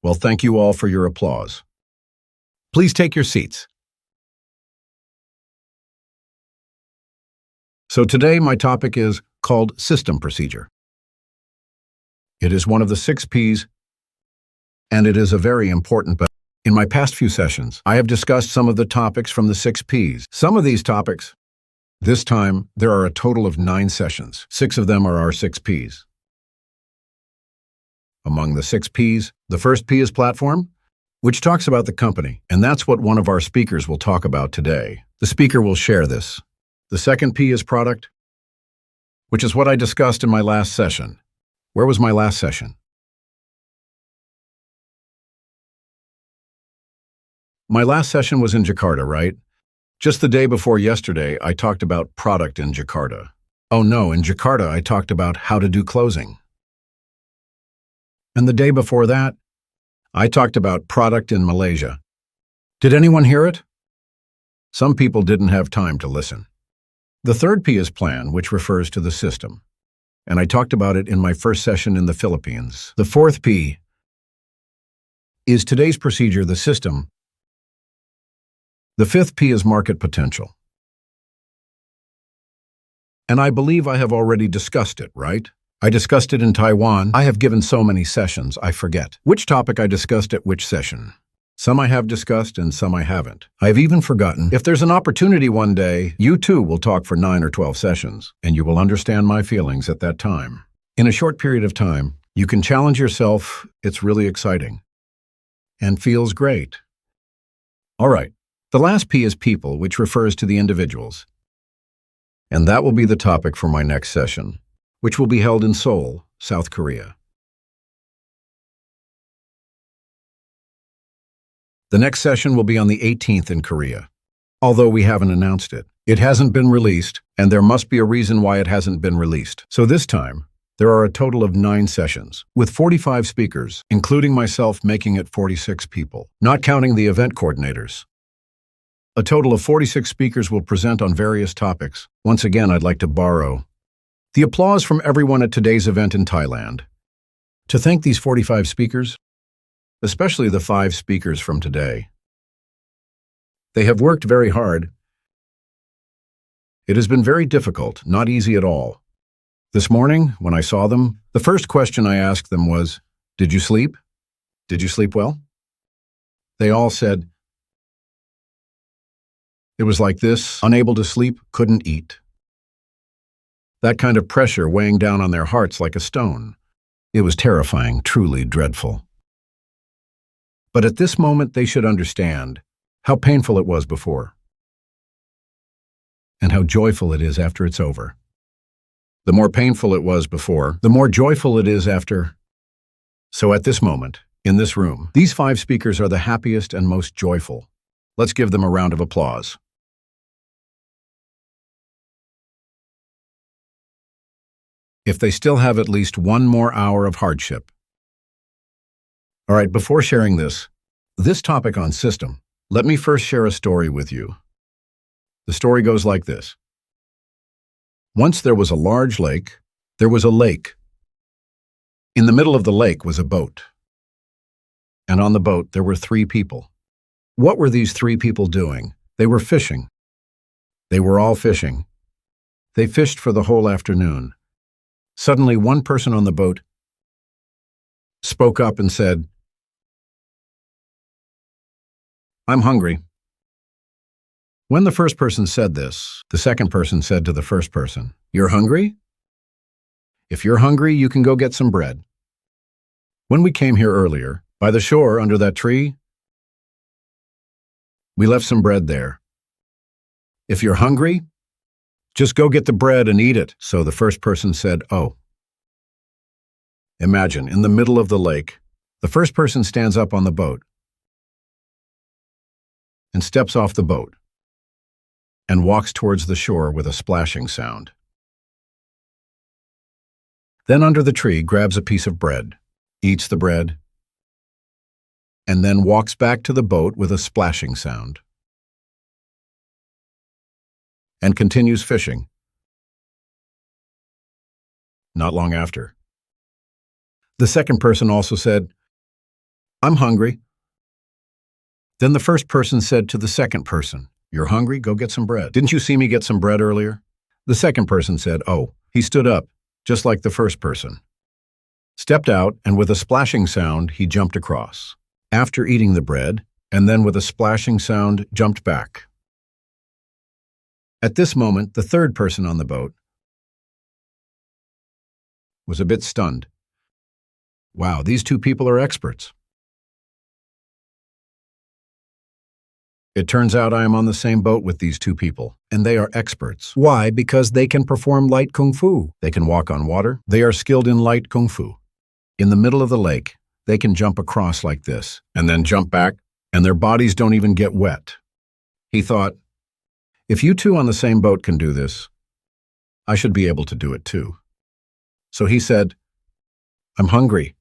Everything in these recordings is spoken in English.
Well, thank you all for your applause. Please take your seats. So today my topic is called system procedure. It is one of the 6 P's, and it is a very important but in my past few sessions, I have discussed some of the topics from the 6 P's. Some of these topics, this time, there are a total of 9 sessions. 6 of them are our 6 P's. Among the 6 P's, the first P is platform, which talks about the company, and that's what one of our speakers will talk about today. The speaker will share this. The second P is product, which is what I discussed in my last session. Where was my last session? My last session was in Jakarta, right? Just the day before yesterday, I talked about product in Jakarta. Oh no, in Jakarta I talked about how to do closing. And the day before that, I talked about product in Malaysia. Did anyone hear it? Some people didn't have time to listen. The third P is plan, which refers to the system. And I talked about it in my first session in the Philippines. The fourth P is today's procedure, the system. The fifth P is market potential. And I believe I have already discussed it, right? I discussed it in Taiwan. I have given so many sessions, I forget which topic I discussed at which session. Some I have discussed and some I haven't. I have even forgotten. If there's an opportunity one day, you too will talk for 9 or 12 sessions, and you will understand my feelings at that time. In a short period of time, you can challenge yourself. It's really exciting and feels great. All right. The last P is people, which refers to the individuals. And that will be the topic for my next session, which will be held in Seoul, South Korea. The next session will be on the 18th in Korea. Although we haven't announced it, it hasn't been released, and there must be a reason why it hasn't been released. So this time, there are a total of 9 sessions, with 45 speakers, including myself making it 46 people, not counting the event coordinators. A total of 46 speakers will present on various topics. Once again, I'd like to borrow the applause from everyone at today's event in Thailand. To thank these 45 speakers, especially the 5 speakers from today. They have worked very hard. It has been very difficult, not easy at all. This morning, when I saw them, the first question I asked them was, "Did you sleep? Did you sleep well?" They all said, it was like this, unable to sleep, couldn't eat. That kind of pressure weighing down on their hearts like a stone. It was terrifying, truly dreadful. But at this moment, they should understand how painful it was before, and how joyful it is after it's over. The more painful it was before, the more joyful it is after. So at this moment, in this room, these 5 speakers are the happiest and most joyful. Let's give them a round of applause. If they still have at least 1 more hour of hardship. All right, before sharing this topic on system, let me first share a story with you. The story goes like this. Once there was a large lake. There was a lake. In the middle of the lake was a boat. And on the boat there were 3 people. What were these 3 people doing? They were fishing. They were all fishing. They fished for the whole afternoon. Suddenly, one person on the boat spoke up and said, "I'm hungry." When the first person said this, the second person said to the first person, "You're hungry? If you're hungry, you can go get some bread. When we came here earlier, by the shore under that tree, we left some bread there. If you're hungry, just go get the bread and eat it." So the first person said, "Oh." Imagine, in the middle of the lake, the first person stands up on the boat and steps off the boat and walks towards the shore with a splashing sound. Then under the tree grabs a piece of bread, eats the bread, and then walks back to the boat with a splashing sound. And continues fishing. Not long after, the second person also said, I'm hungry. Then the first person said to the second person, You're hungry? Go get some bread. Didn't you see me get some bread earlier? The second person said, Oh. He stood up, just like the first person, stepped out, and with a splashing sound, he jumped across. After eating the bread, and then with a splashing sound, jumped back. At this moment, the third person on the boat was a bit stunned. Wow, these two people are experts. It turns out I am on the same boat with these two people, and they are experts. Why? Because they can perform light kung fu. They can walk on water. They are skilled in light kung fu. In the middle of the lake, they can jump across like this, and then jump back, and their bodies don't even get wet. He thought, if you two on the same boat can do this, I should be able to do it too. So he said, I'm hungry.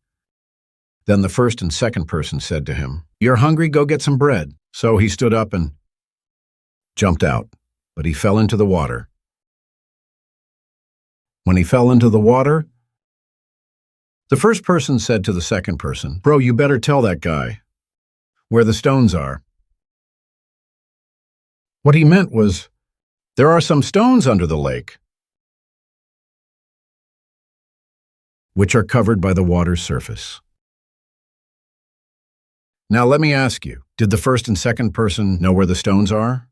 Then the first and second person said to him, You're hungry? Go get some bread. So he stood up and jumped out, but he fell into the water. When he fell into the water, the first person said to the second person, Bro, you better tell that guy where the stones are. What he meant was, there are some stones under the lake, which are covered by the water's surface. Now let me ask you, did the first and second person know where the stones are?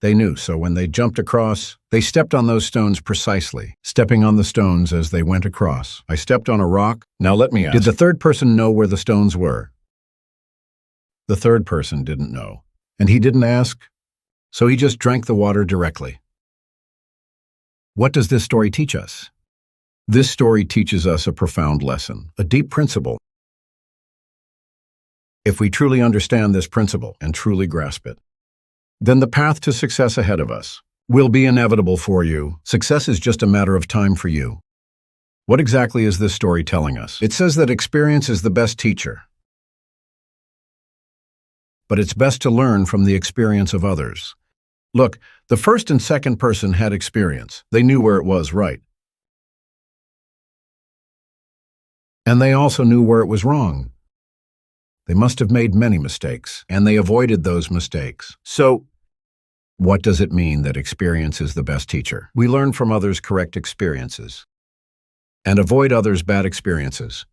They knew, so when they jumped across, they stepped on those stones precisely, stepping on the stones as they went across. I stepped on a rock. Now let me ask, did the third person know where the stones were? The third person didn't know, and he didn't ask, so he just drank the water directly. What does this story teach us? This story teaches us a profound lesson, a deep principle. If we truly understand this principle and truly grasp it, then the path to success ahead of us will be inevitable for you. Success is just a matter of time for you. What exactly is this story telling us? It says that experience is the best teacher, but it's best to learn from the experience of others. Look, the first and second person had experience. They knew where it was right. And they also knew where it was wrong. They must have made many mistakes, and they avoided those mistakes. So, what does it mean that experience is the best teacher? We learn from others' correct experiences and avoid others' bad experiences.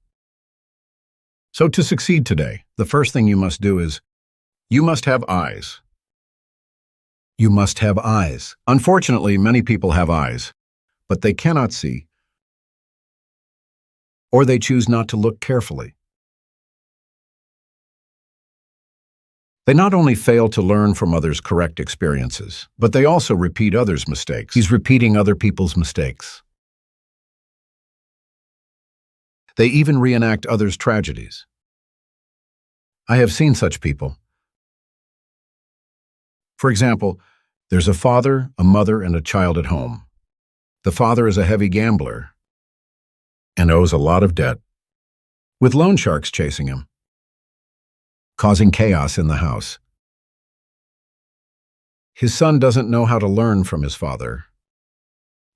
So to succeed today, the first thing you must do is, you must have eyes. You must have eyes. Unfortunately, many people have eyes, but they cannot see, or they choose not to look carefully. They not only fail to learn from others' correct experiences, but they also repeat others' mistakes. He's repeating other people's mistakes. They even reenact others' tragedies. I have seen such people. For example, there's a father, a mother, and a child at home. The father is a heavy gambler and owes a lot of debt, with loan sharks chasing him, causing chaos in the house. His son doesn't know how to learn from his father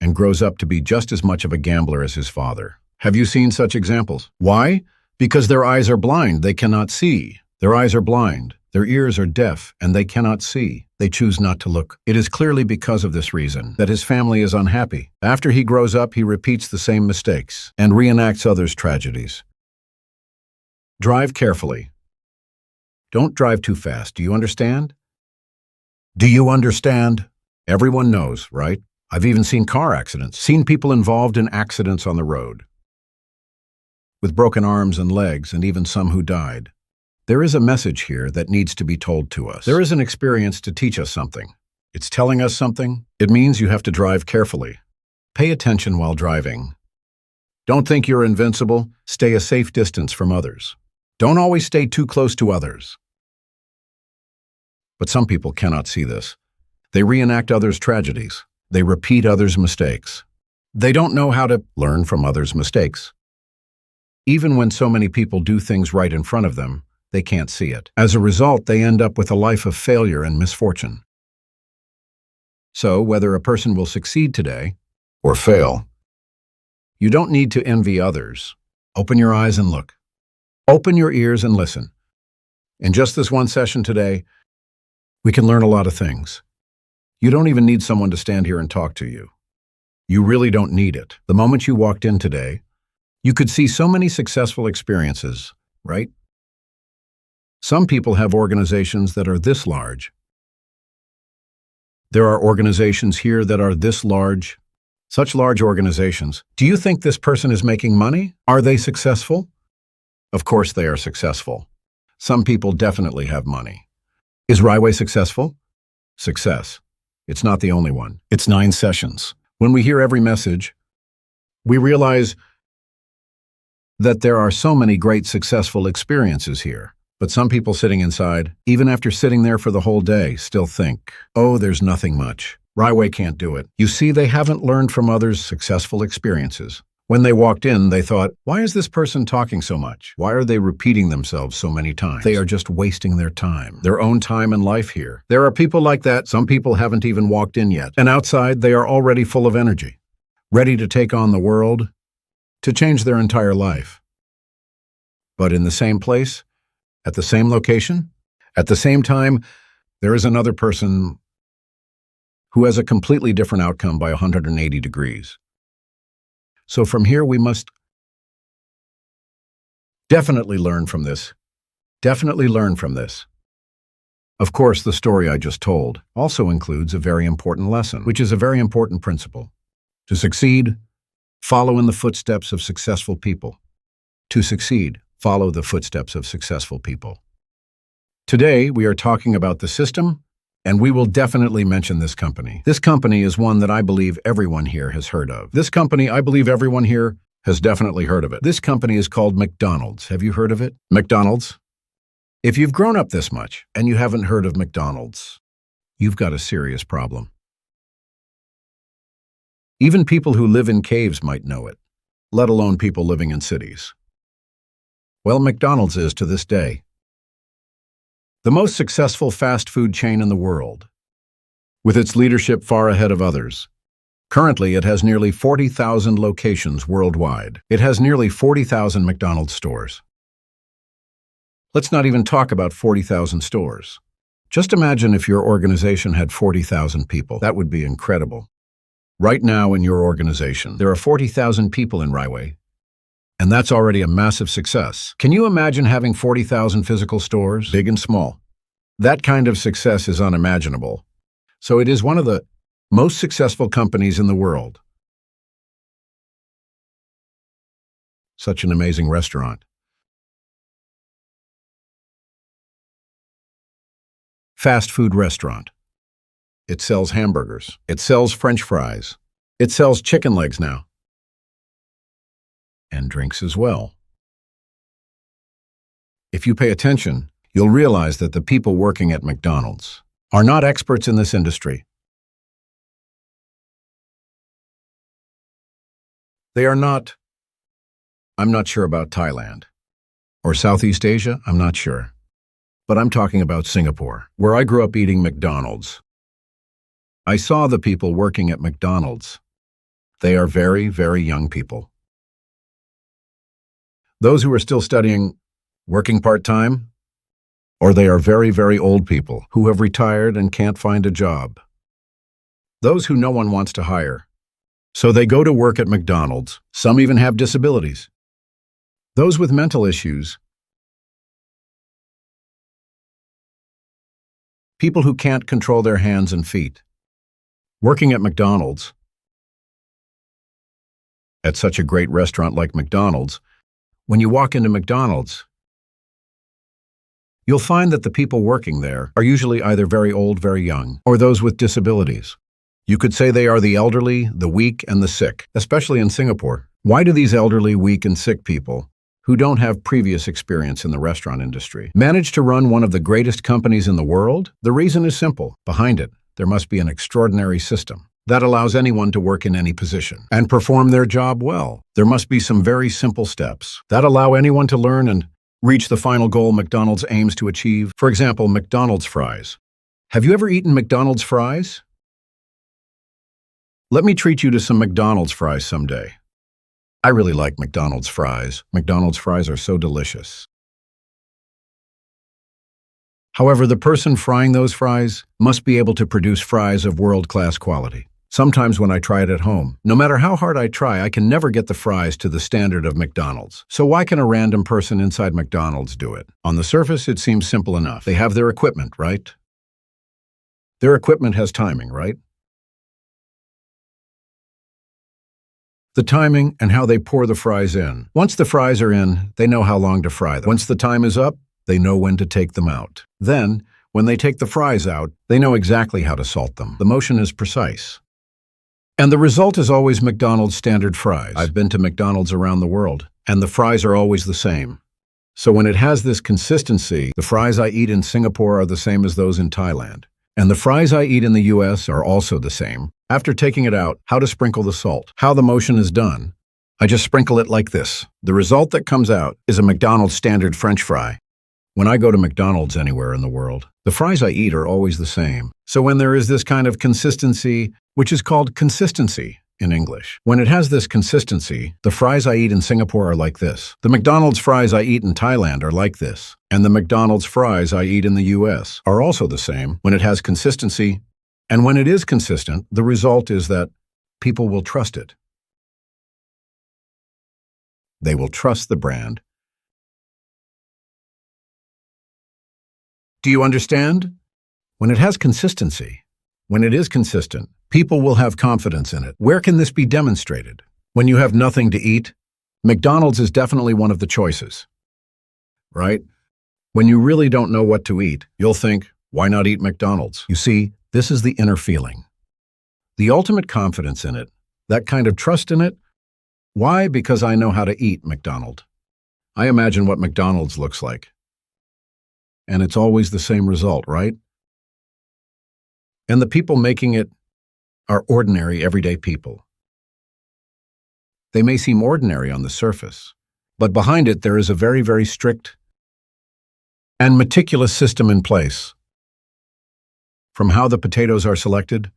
and grows up to be just as much of a gambler as his father. Have you seen such examples? Why? Because their eyes are blind, they cannot see. Their eyes are blind, their ears are deaf, and they cannot see. They choose not to look. It is clearly because of this reason that his family is unhappy. After he grows up, he repeats the same mistakes and reenacts others' tragedies. Drive carefully. Don't drive too fast. Do you understand? Do you understand? Everyone knows, right? I've even seen car accidents, seen people involved in accidents on the road, with broken arms and legs, and even some who died. There is a message here that needs to be told to us. There is an experience to teach us something. It's telling us something. It means you have to drive carefully. Pay attention while driving. Don't think you're invincible. Stay a safe distance from others. Don't always stay too close to others. But some people cannot see this. They reenact others' tragedies. They repeat others' mistakes. They don't know how to learn from others' mistakes. Even when so many people do things right in front of them, they can't see it. As a result, they end up with a life of failure and misfortune. So, whether a person will succeed today or fail, you don't need to envy others. Open your eyes and look. Open your ears and listen. In just this one session today, we can learn a lot of things. You don't even need someone to stand here and talk to you. You really don't need it. The moment you walked in today, you could see so many successful experiences, right? Some people have organizations that are this large. There are organizations here that are this large. Such large organizations. Do you think this person is making money? Are they successful? Of course they are successful. Some people definitely have money. Is RiWay successful? Success. It's not the only one. It's 9 sessions. When we hear every message, we realize that there are so many great successful experiences here. But some people sitting inside, even after sitting there for the whole day, still think, oh, there's nothing much. RiWay can't do it. You see, they haven't learned from others' successful experiences. When they walked in, they thought, why is this person talking so much? Why are they repeating themselves so many times? They are just wasting their time, their own time and life here. There are people like that. Some people haven't even walked in yet. And outside, they are already full of energy, ready to take on the world, to change their entire life. But in the same place, at the same location, at the same time, there is another person who has a completely different outcome by 180 degrees. So from here, we must definitely learn from this. Definitely learn from this. Of course, the story I just told also includes a very important lesson, which is a very important principle. To succeed, follow in the footsteps of successful people. To succeed, follow the footsteps of successful people. Today, we are talking about the system, and we will definitely mention this company. This company is one that I believe everyone here has heard of. This company, I believe everyone here has definitely heard of it. This company is called McDonald's. Have you heard of it? McDonald's? If you've grown up this much and you haven't heard of McDonald's, you've got a serious problem. Even people who live in caves might know it, let alone people living in cities. Well, McDonald's is, to this day, the most successful fast food chain in the world, with its leadership far ahead of others. Currently, it has nearly 40,000 locations worldwide. It has nearly 40,000 McDonald's stores. Let's not even talk about 40,000 stores. Just imagine if your organization had 40,000 people. That would be incredible. Right now in your organization, there are 40,000 people in RiWay, and that's already a massive success. Can you imagine having 40,000 physical stores, big and small? That kind of success is unimaginable. So it is one of the most successful companies in the world. Such an amazing restaurant. Fast food restaurant. It sells hamburgers. It sells French fries. It sells chicken legs now. And drinks as well. If you pay attention, you'll realize that the people working at McDonald's are not experts in this industry. They are not. I'm not sure about Thailand. Or Southeast Asia, I'm not sure. But I'm talking about Singapore, where I grew up eating McDonald's. I saw the people working at McDonald's. They are very, very young people. Those who are still studying, working part-time, or they are very, very old people who have retired and can't find a job. Those who no one wants to hire. So they go to work at McDonald's. Some even have disabilities. Those with mental issues. People who can't control their hands and feet. Working at McDonald's, at such a great restaurant like McDonald's, when you walk into McDonald's, you'll find that the people working there are usually either very old, very young, or those with disabilities. You could say they are the elderly, the weak, and the sick, especially in Singapore. Why do these elderly, weak, and sick people, who don't have previous experience in the restaurant industry, manage to run one of the greatest companies in the world? The reason is simple. Behind it, there must be an extraordinary system that allows anyone to work in any position and perform their job well. There must be some very simple steps that allow anyone to learn and reach the final goal McDonald's aims to achieve. For example, McDonald's fries. Have you ever eaten McDonald's fries? Let me treat you to some McDonald's fries someday. I really like McDonald's fries. McDonald's fries are so delicious. However, the person frying those fries must be able to produce fries of world-class quality. Sometimes when I try it at home, no matter how hard I try, I can never get the fries to the standard of McDonald's. So why can a random person inside McDonald's do it? On the surface, it seems simple enough. They have their equipment, right? Their equipment has timing, right? The timing and how they pour the fries in. Once the fries are in, they know how long to fry them. Once the time is up, they know when to take them out. Then, when they take the fries out, they know exactly how to salt them. The motion is precise. And the result is always McDonald's standard fries. I've been to McDonald's around the world, and the fries are always the same. So when it has this consistency, the fries I eat in Singapore are the same as those in Thailand. And the fries I eat in the US are also the same. After taking it out, how to sprinkle the salt. How the motion is done. I just sprinkle it like this. The result that comes out is a McDonald's standard French fry. When I go to McDonald's anywhere in the world, the fries I eat are always the same. So when there is this kind of consistency, which is called consistency in English, when it has this consistency, the fries I eat in Singapore are like this. The McDonald's fries I eat in Thailand are like this. And the McDonald's fries I eat in the US are also the same when it has consistency. And when it is consistent, the result is that people will trust it. They will trust the brand. Do you understand? When it has consistency, when it is consistent, people will have confidence in it. Where can this be demonstrated? When you have nothing to eat, McDonald's is definitely one of the choices. Right? When you really don't know what to eat, you'll think, why not eat McDonald's? You see, this is the inner feeling. The ultimate confidence in it, that kind of trust in it. Why? Because I know how to eat McDonald's. I imagine what McDonald's looks like. And it's always the same result, right? And the people making it are ordinary, everyday people. They may seem ordinary on the surface, but behind it there is a very, very strict and meticulous system in place. From how the potatoes are selected,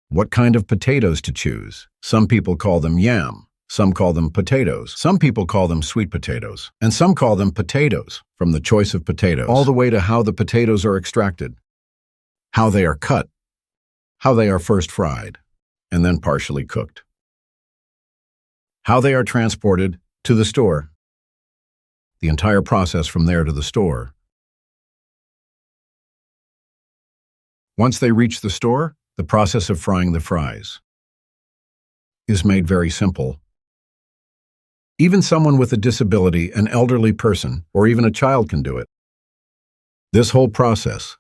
what kind of potatoes to choose. Some people call them yam. Some call them potatoes. Some people call them sweet potatoes. And some call them potatoes, from the choice of potatoes, all the way to how the potatoes are extracted, how they are cut, how they are first fried, and then partially cooked, how they are transported to the store, the entire process from there to the store. Once they reach the store, the process of frying the fries is made very simple. Even someone with a disability, an elderly person, or even a child can do it. This whole process,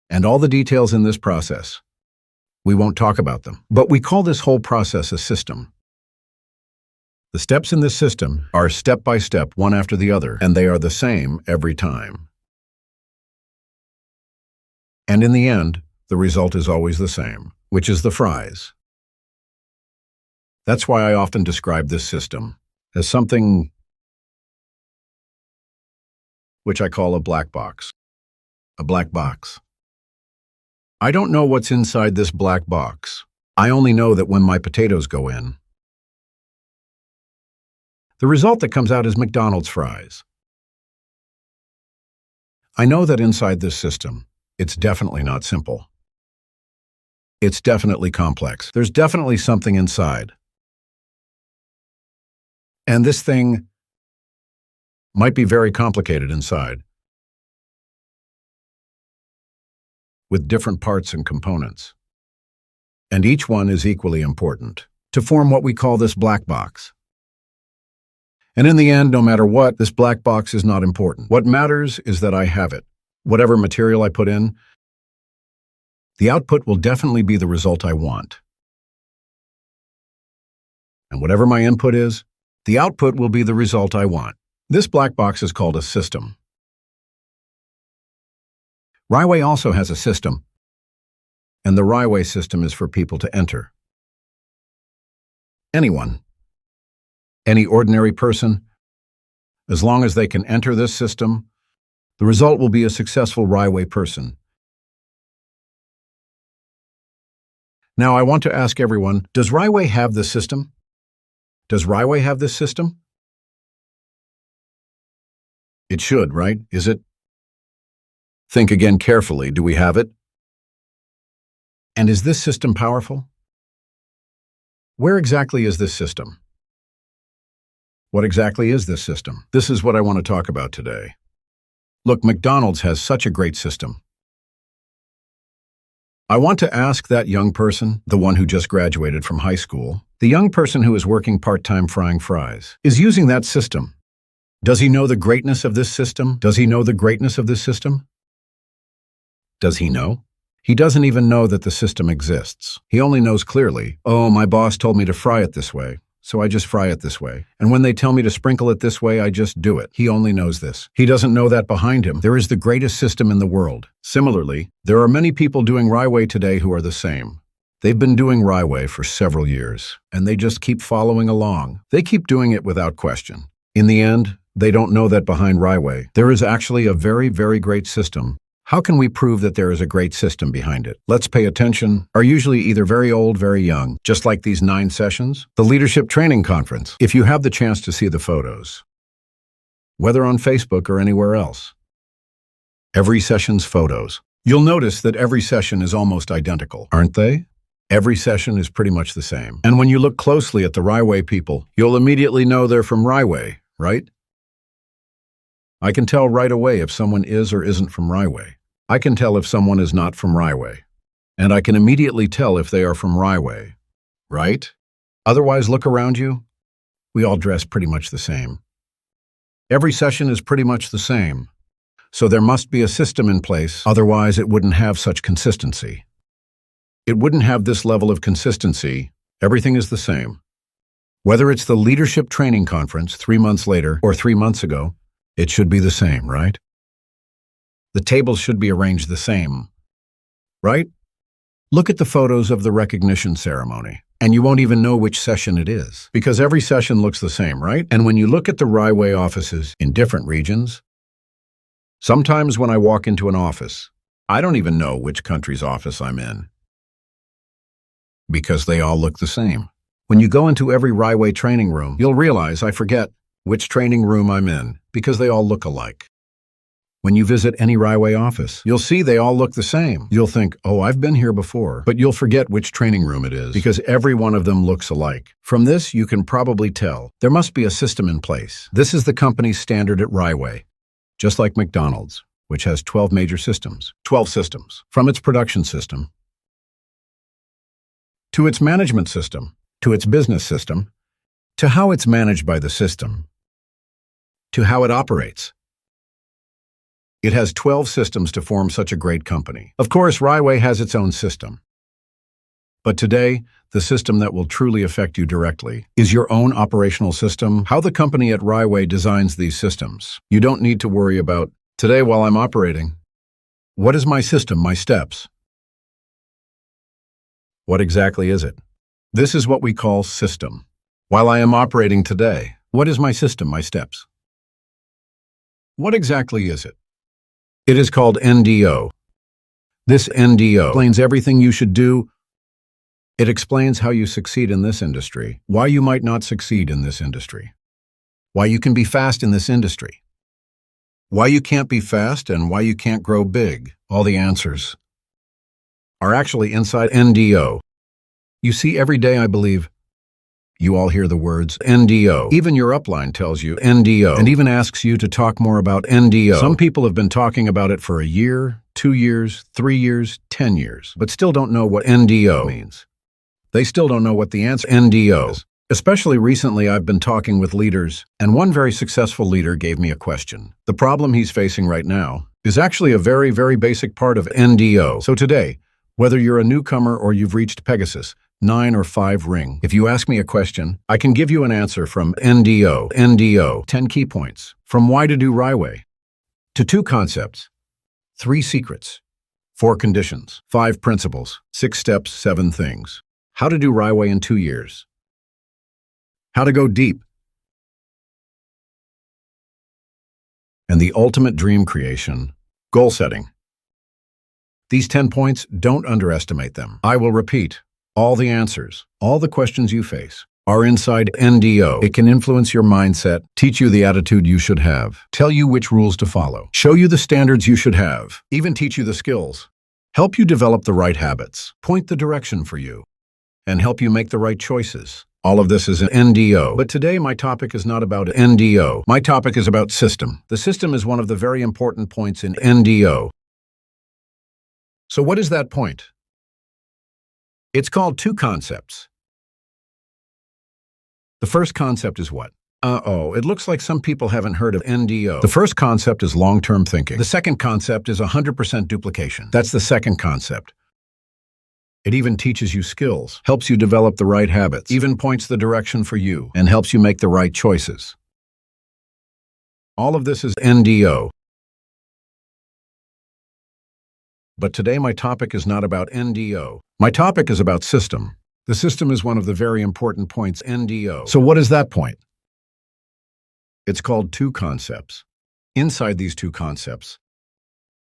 and all the details in this process, we won't talk about them, but we call this whole process a system. The steps in this system are step by step, one after the other, and they are the same every time. And in the end, the result is always the same, which is the fries. That's why I often describe this system as something which I call a black box. A black box. I don't know what's inside this black box. I only know that when my potatoes go in, the result that comes out is McDonald's fries. I know that inside this system, it's definitely not simple. It's definitely complex. There's definitely something inside. And this thing might be very complicated inside, with different parts and components. And each one is equally important to form what we call this black box. And in the end, no matter what, this black box is not important. What matters is that I have it. Whatever material I put in, the output will definitely be the result I want. And whatever my input is, the output will be the result I want. This black box is called a system. RiWay also has a system, and the RiWay system is for people to enter. Anyone, any ordinary person, as long as they can enter this system, the result will be a successful RiWay person. Now I want to ask everyone, does RiWay have this system? Does RiWay have this system? It should, right? Is it? Think again carefully. Do we have it? And is this system powerful? Where exactly is this system? What exactly is this system? This is what I want to talk about today. Look, McDonald's has such a great system. I want to ask that young person, the one who just graduated from high school, the young person who is working part-time frying fries, is using that system. Does he know the greatness of this system? Does he know the greatness of this system? Does he know? He doesn't even know that the system exists. He only knows clearly, oh, my boss told me to fry it this way, so I just fry it this way. And when they tell me to sprinkle it this way, I just do it. He only knows this. He doesn't know that behind him, there is the greatest system in the world. Similarly, there are many people doing RiWay today who are the same. They've been doing RiWay for several years, and they just keep following along. They keep doing it without question. In the end, they don't know that behind RiWay, there is actually a very, very great system. How can we prove that there is a great system behind it? Let's pay attention. Are usually either very old, very young, just like these 9 sessions. The Leadership Training Conference, if you have the chance to see the photos, whether on Facebook or anywhere else. Every session's photos. You'll notice that every session is almost identical, aren't they? Every session is pretty much the same. And when you look closely at the RiWay people, you'll immediately know they're from RiWay, right? I can tell right away if someone is or isn't from RiWay. I can tell if someone is not from RiWay. And I can immediately tell if they are from RiWay, right? Otherwise, look around you. We all dress pretty much the same. Every session is pretty much the same. So there must be a system in place, otherwise it wouldn't have such consistency. It wouldn't have this level of consistency. Everything is the same. Whether it's the Leadership Training Conference 3 months later or 3 months ago, it should be the same, right? The tables should be arranged the same, right? Look at the photos of the recognition ceremony, and you won't even know which session it is, because every session looks the same, right? And when you look at the RiWay offices in different regions, sometimes when I walk into an office, I don't even know which country's office I'm in, because they all look the same. When you go into every RiWay training room, you'll realize I forget which training room I'm in, because they all look alike. When you visit any RiWay office, you'll see they all look the same. You'll think, oh, I've been here before, but you'll forget which training room it is, because every one of them looks alike. From this, you can probably tell there must be a system in place. This is the company's standard at RiWay, just like McDonald's, which has 12 major systems. 12 systems, from its production system, to its management system, to its business system, to how it's managed by the system, to how it operates. It has 12 systems to form such a great company. Of course, RiWay has its own system. But today, the system that will truly affect you directly is your own operational system, how the company at RiWay designs these systems. You don't need to worry about, today while I'm operating, what is my system, my steps? What exactly is it? This is what we call system. While I am operating today, what is my system, my steps? What exactly is it? It is called NDO. This NDO explains everything you should do. It explains how you succeed in this industry, why you might not succeed in this industry, why you can be fast in this industry, why you can't be fast, and why you can't grow big. All the answers are actually inside NDO. You see, every day, I believe, you all hear the words NDO. Even your upline tells you NDO and even asks you to talk more about NDO. Some people have been talking about it for a year, 2 years, 3 years, 10 years, but still don't know what NDO means. They still don't know what the answer NDO is. Especially recently, I've been talking with leaders, and one very successful leader gave me a question. The problem he's facing right now is actually a very, very basic part of NDO. So today, whether you're a newcomer or you've reached Pegasus, 9 or 5 ring. If you ask me a question, I can give you an answer from NDO. NDO, 10 key points. From why to do RiWay, to 2 concepts, 3 secrets, 4 conditions, 5 principles, 6 steps, 7 things. How to do RiWay in 2 years. How to go deep. And the ultimate dream creation, goal setting. These 10 points, don't underestimate them. I will repeat. All the answers, all the questions you face, are inside NDO. It can influence your mindset, teach you the attitude you should have, tell you which rules to follow, show you the standards you should have, even teach you the skills, help you develop the right habits, point the direction for you, and help you make the right choices. All of this is an NDO. But today my topic is not about NDO. My topic is about system. The system is one of the very important points in NDO. So what is that point? It's called two concepts. The first concept is what? It looks like some people haven't heard of NDO. The first concept is long-term thinking. The second concept is 100% duplication. That's the second concept. It even teaches you skills, helps you develop the right habits, even points the direction for you, and helps you make the right choices. All of this is NDO. But today my topic is not about NDO. My topic is about system. The system is one of the very important points NDO. So what is that point? It's called two concepts. Inside these two concepts,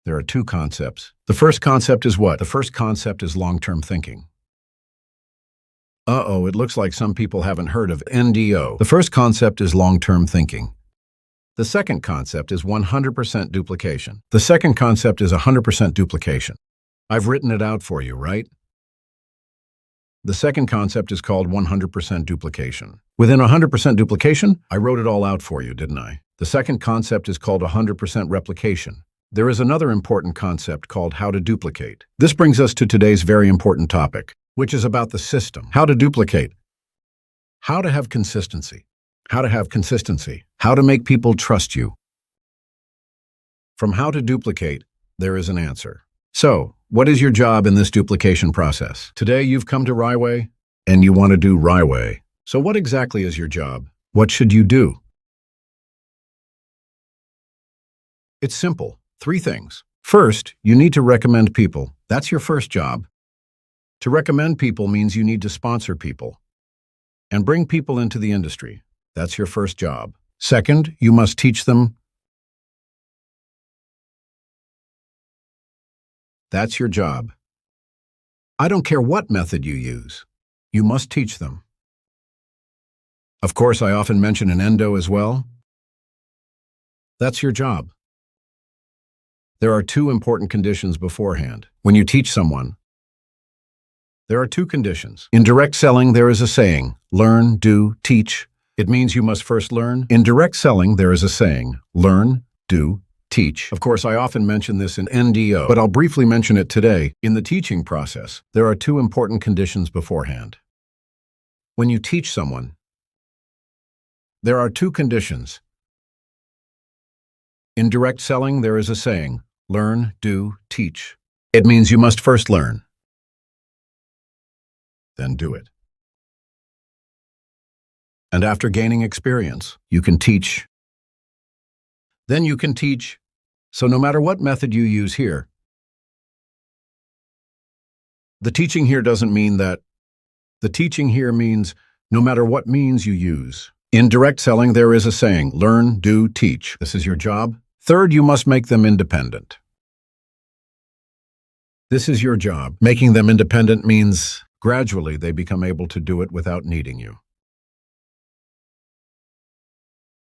there are two concepts. The first concept is what? The first concept is long-term thinking. It looks like some people haven't heard of NDO. The first concept is long-term thinking. The second concept is 100% duplication. The second concept is 100% duplication. I've written it out for you, right? The second concept is called 100% duplication. Within 100% duplication, I wrote it all out for you, didn't I? The second concept is called 100% replication. There is another important concept called how to duplicate. This brings us to today's very important topic, which is about the system. How to duplicate. How to have consistency. How to have consistency. How to make people trust you. From how to duplicate, there is an answer. So, what is your job in this duplication process? Today you've come to RiWay, and you want to do RiWay. So what exactly is your job? What should you do? It's simple. 3 things. First, you need to recommend people. That's your first job. To recommend people means you need to sponsor people and bring people into the industry. That's your first job. Second, you must teach them. That's your job. I don't care what method you use. You must teach them. Of course, I often mention an endo as well. That's your job. There are 2 important conditions beforehand. When you teach someone, there are 2 conditions. In direct selling, there is a saying, learn, do, teach. It means you must first learn. In direct selling, there is a saying, learn, do, teach. Of course, I often mention this in NDO, but I'll briefly mention it today. In the teaching process, there are 2 important conditions beforehand. When you teach someone, there are 2 conditions. In direct selling, there is a saying, learn, do, teach. It means you must first learn, then do it. And after gaining experience, you can teach. Then you can teach. So no matter what method you use here, the teaching here doesn't mean that. The teaching here means no matter what means you use. In direct selling, there is a saying, learn, do, teach. This is your job. Third, you must make them independent. This is your job. Making them independent means gradually they become able to do it without needing you.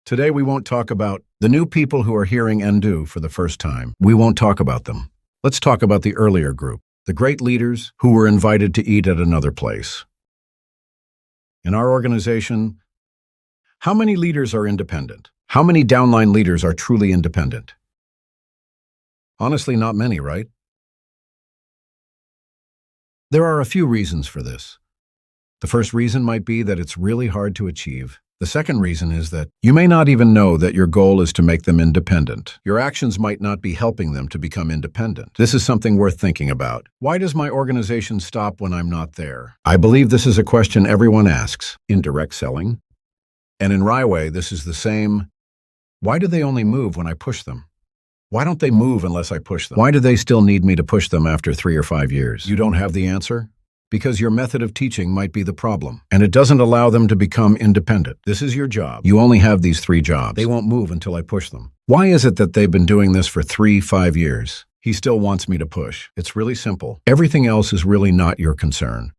Today we won't talk about the new people who are hearing NDO for the first time. We won't talk about them. Let's talk about the earlier group, the great leaders who were invited to eat at another place. In our organization, how many leaders are independent? How many downline leaders are truly independent? Honestly, not many, right? There are a few reasons for this. The first reason might be that it's really hard to achieve. The second reason is that you may not even know that your goal is to make them independent. Your actions might not be helping them to become independent. This is something worth thinking about. Why does my organization stop when I'm not there? I believe this is a question everyone asks in direct selling. And in RiWay, this is the same. Why do they only move when I push them? Why don't they move unless I push them? Why do they still need me to push them after 3 or 5 years? You don't have the answer? Because your method of teaching might be the problem, and it doesn't allow them to become independent. This is your job. You only have these 3 jobs. They won't move until I push them. Why is it that they've been doing this for 3-5 years? He still wants me to push. It's really simple. Everything else is really not your concern.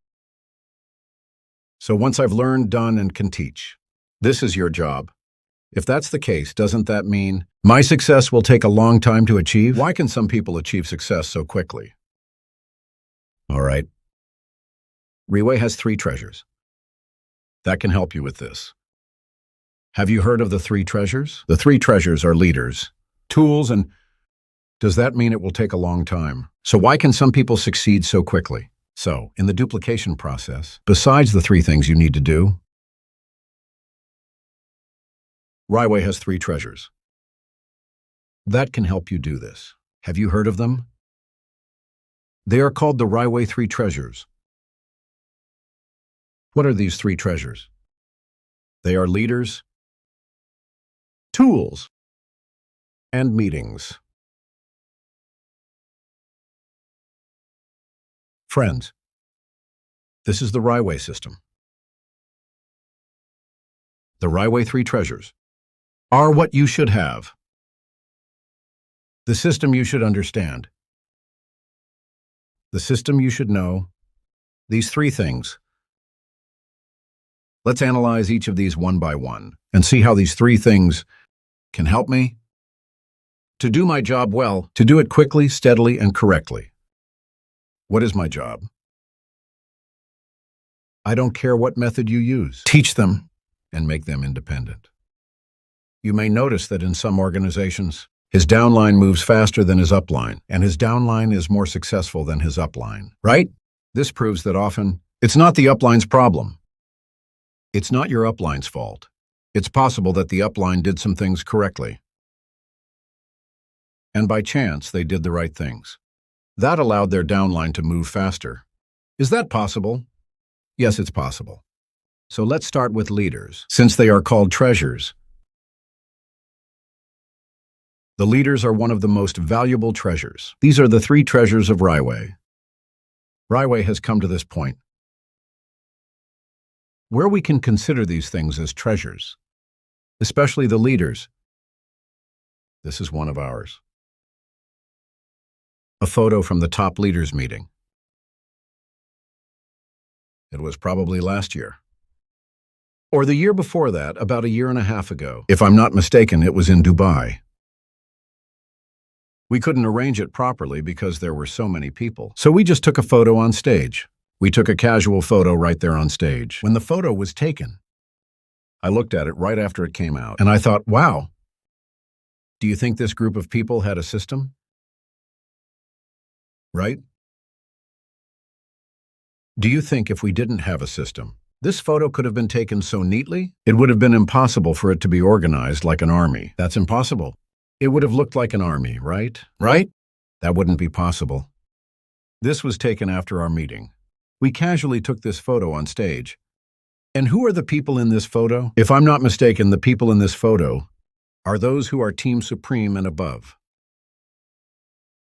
So once I've learned, done, and can teach, this is your job. If that's the case, doesn't that mean my success will take a long time to achieve? Why can some people achieve success so quickly? All right. RiWay has 3 treasures. That can help you with this. Have you heard of the 3 treasures? The 3 treasures are leaders, tools, and does that mean it will take a long time? So why can some people succeed so quickly? So, in the duplication process, besides the 3 things you need to do, RiWay has 3 treasures. That can help you do this. Have you heard of them? They are called the RiWay 3 treasures. What are these 3 treasures? They are leaders, tools, and meetings. Friends, this is the RiWay system. The RiWay 3 treasures are what you should have. The system you should understand. The system you should know. These 3 things. Let's analyze each of these one by one and see how these 3 things can help me to do my job well, to do it quickly, steadily, and correctly. What is my job? I don't care what method you use. Teach them and make them independent. You may notice that in some organizations, his downline moves faster than his upline, and his downline is more successful than his upline, right? This proves that often it's not the upline's problem. It's not your upline's fault. It's possible that the upline did some things correctly. And by chance, they did the right things. That allowed their downline to move faster. Is that possible? Yes, it's possible. So let's start with leaders, since they are called treasures. The leaders are one of the most valuable treasures. These are the 3 treasures of RiWay. RiWay has come to this point where we can consider these things as treasures, especially the leaders. This is one of ours. A photo from the top leaders meeting. It was probably last year. Or the year before that, about a year and a half ago. If I'm not mistaken, it was in Dubai. We couldn't arrange it properly because there were so many people. So we just took a photo on stage. We took a casual photo right there on stage. When the photo was taken, I looked at it right after it came out, and I thought, wow, do you think this group of people had a system? Right? Do you think if we didn't have a system, this photo could have been taken so neatly? It would have been impossible for it to be organized like an army. That's impossible. It would have looked like an army, right? Right? That wouldn't be possible. This was taken after our meeting. We casually took this photo on stage. And who are the people in this photo? If I'm not mistaken, the people in this photo are those who are Team Supreme and above.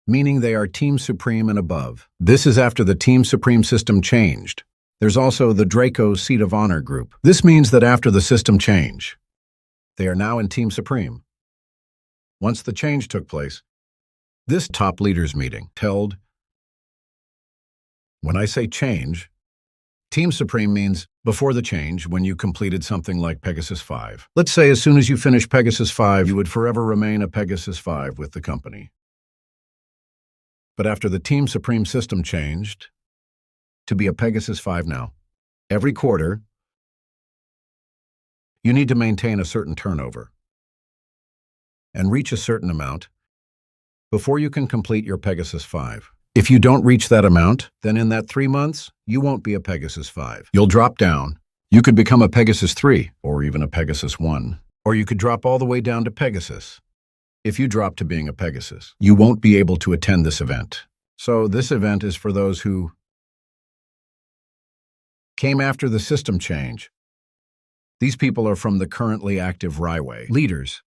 Meaning they are Team Supreme and above. This is after the Team Supreme system changed. There's also the Draco Seat of Honor group. This means that after the system change, they are now in Team Supreme. Once the change took place, this top leaders meeting held. When I say change, Team Supreme means before the change, when you completed something like Pegasus 5. Let's say as soon as you finish Pegasus 5, you would forever remain a Pegasus 5 with the company. But after the Team Supreme system changed to be a Pegasus 5 now, every quarter, you need to maintain a certain turnover and reach a certain amount before you can complete your Pegasus 5. If you don't reach that amount, then in that 3 months, you won't be a Pegasus 5. You'll drop down. You could become a Pegasus 3, or even a Pegasus 1. Or you could drop all the way down to Pegasus. If you drop to being a Pegasus, you won't be able to attend this event. So this event is for those who came after the system change. These people are from the currently active RiWay leaders,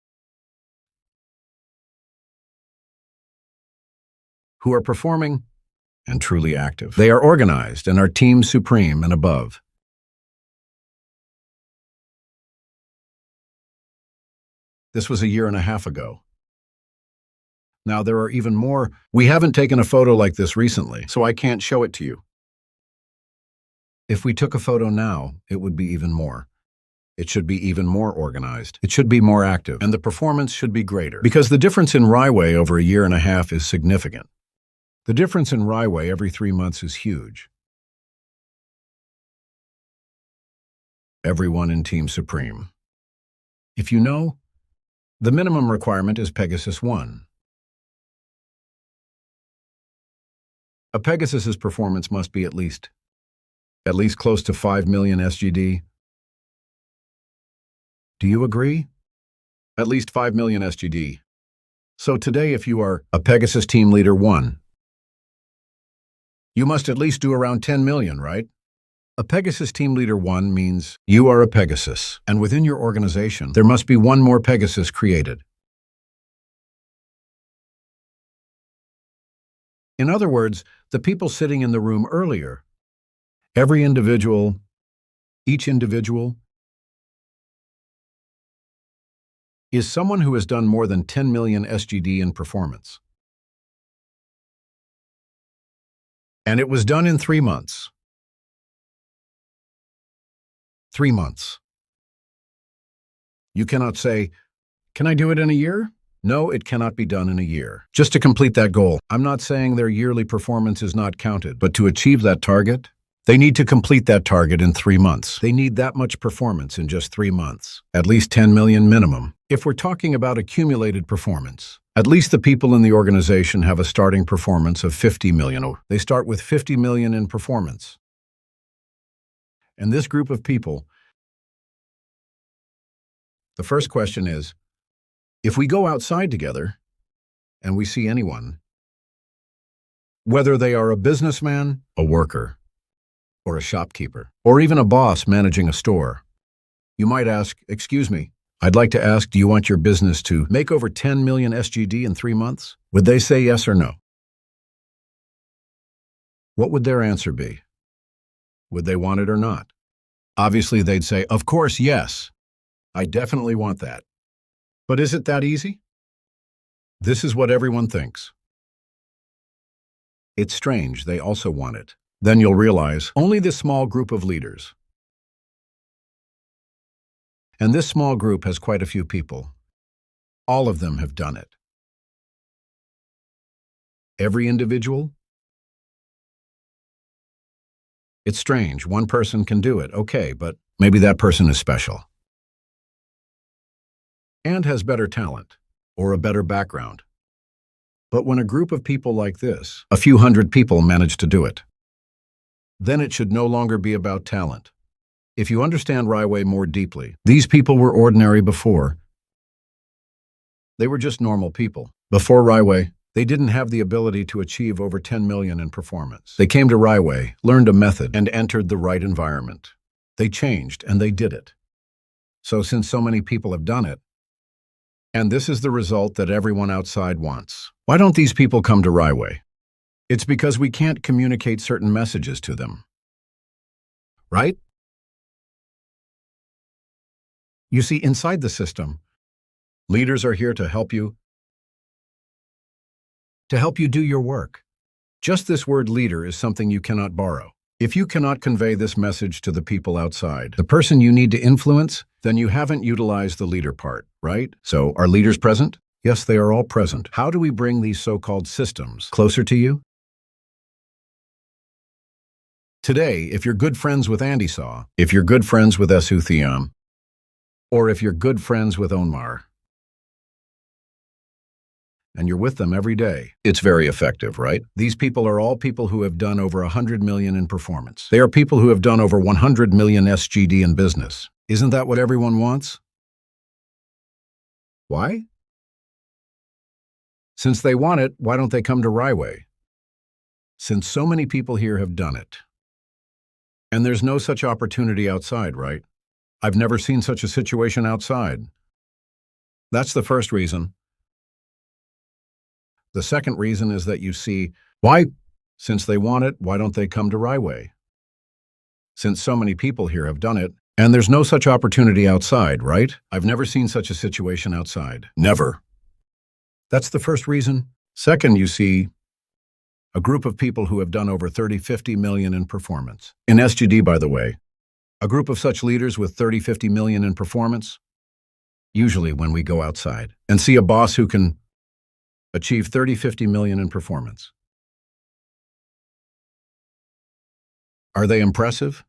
who are performing and truly active. They are organized and are Team Supreme and above. This was a year and a half ago. Now there are even more. We haven't taken a photo like this recently, so I can't show it to you. If we took a photo now, it would be even more. It should be even more organized. It should be more active, and the performance should be greater. Because the difference in RiWay over a year and a half is significant. The difference in RiWay every 3 months is huge. Everyone in Team Supreme. If you know, the minimum requirement is Pegasus 1. A Pegasus's performance must be at least close to 5 million SGD. Do you agree? At least 5 million SGD. So today, if you are a Pegasus Team Leader 1, you must at least do around 10 million, right? A Pegasus Team Leader 1 means you are a Pegasus, and within your organization, there must be one more Pegasus created. In other words, the people sitting in the room earlier, each individual, is someone who has done more than 10 million SGD in performance. And it was done in 3 months. 3 months. You cannot say, "Can I do it in a year?" No, it cannot be done in a year. Just to complete that goal, I'm not saying their yearly performance is not counted, but to achieve that target, they need to complete that target in 3 months. They need that much performance in just 3 months. At least 10 million minimum. If we're talking about accumulated performance, at least the people in the organization have a starting performance of 50 million. They start with 50 million in performance. And this group of people, the first question is, if we go outside together and we see anyone, whether they are a businessman, a worker, or a shopkeeper, or even a boss managing a store, you might ask, "Excuse me, I'd like to ask, do you want your business to make over 10 million SGD in 3 months?" Would they say yes or no? What would their answer be? Would they want it or not? Obviously, they'd say, "Of course, yes. I definitely want that." But is it that easy? This is what everyone thinks. It's strange, they also want it. Then you'll realize only this small group of leaders. And this small group has quite a few people. All of them have done it. Every individual? It's strange, one person can do it, okay, but maybe that person is special. And has better talent, or a better background. But when a group of people like this, a few hundred people, manage to do it, then it should no longer be about talent. If you understand RiWay more deeply, these people were ordinary before. They were just normal people. Before RiWay, they didn't have the ability to achieve over 10 million in performance. They came to RiWay, learned a method, and entered the right environment. They changed, and they did it. So since so many people have done it, and this is the result that everyone outside wants, why don't these people come to RiWay? It's because we can't communicate certain messages to them. Right? You see, inside the system, leaders are here to help you do your work. Just this word leader is something you cannot borrow. If you cannot convey this message to the people outside, the person you need to influence, then you haven't utilized the leader part, right? So, are leaders present? Yes, they are all present. How do we bring these so-called systems closer to you? Today, if you're good friends with Andy Saw, if you're good friends with Esu Thiam, or if you're good friends with Onmar, and you're with them every day, it's very effective, right? These people are all people who have done over 100 million in performance. They are people who have done over 100 million SGD in business. Isn't that what everyone wants? Why? Since they want it, why don't they come to RiWay? Since so many people here have done it. And there's no such opportunity outside, right? I've never seen such a situation outside. That's the first reason. The second reason is that you see, why? Since they want it, why don't they come to RiWay? Since so many people here have done it, and there's no such opportunity outside, right? I've never seen such a situation outside. Never. That's the first reason. Second, you see, A group of people who have done over 50 million in performance. In SGD, by the way, a group of such leaders with 50 million in performance, usually when we go outside and see a boss who can achieve 50 million in performance. Are they impressive?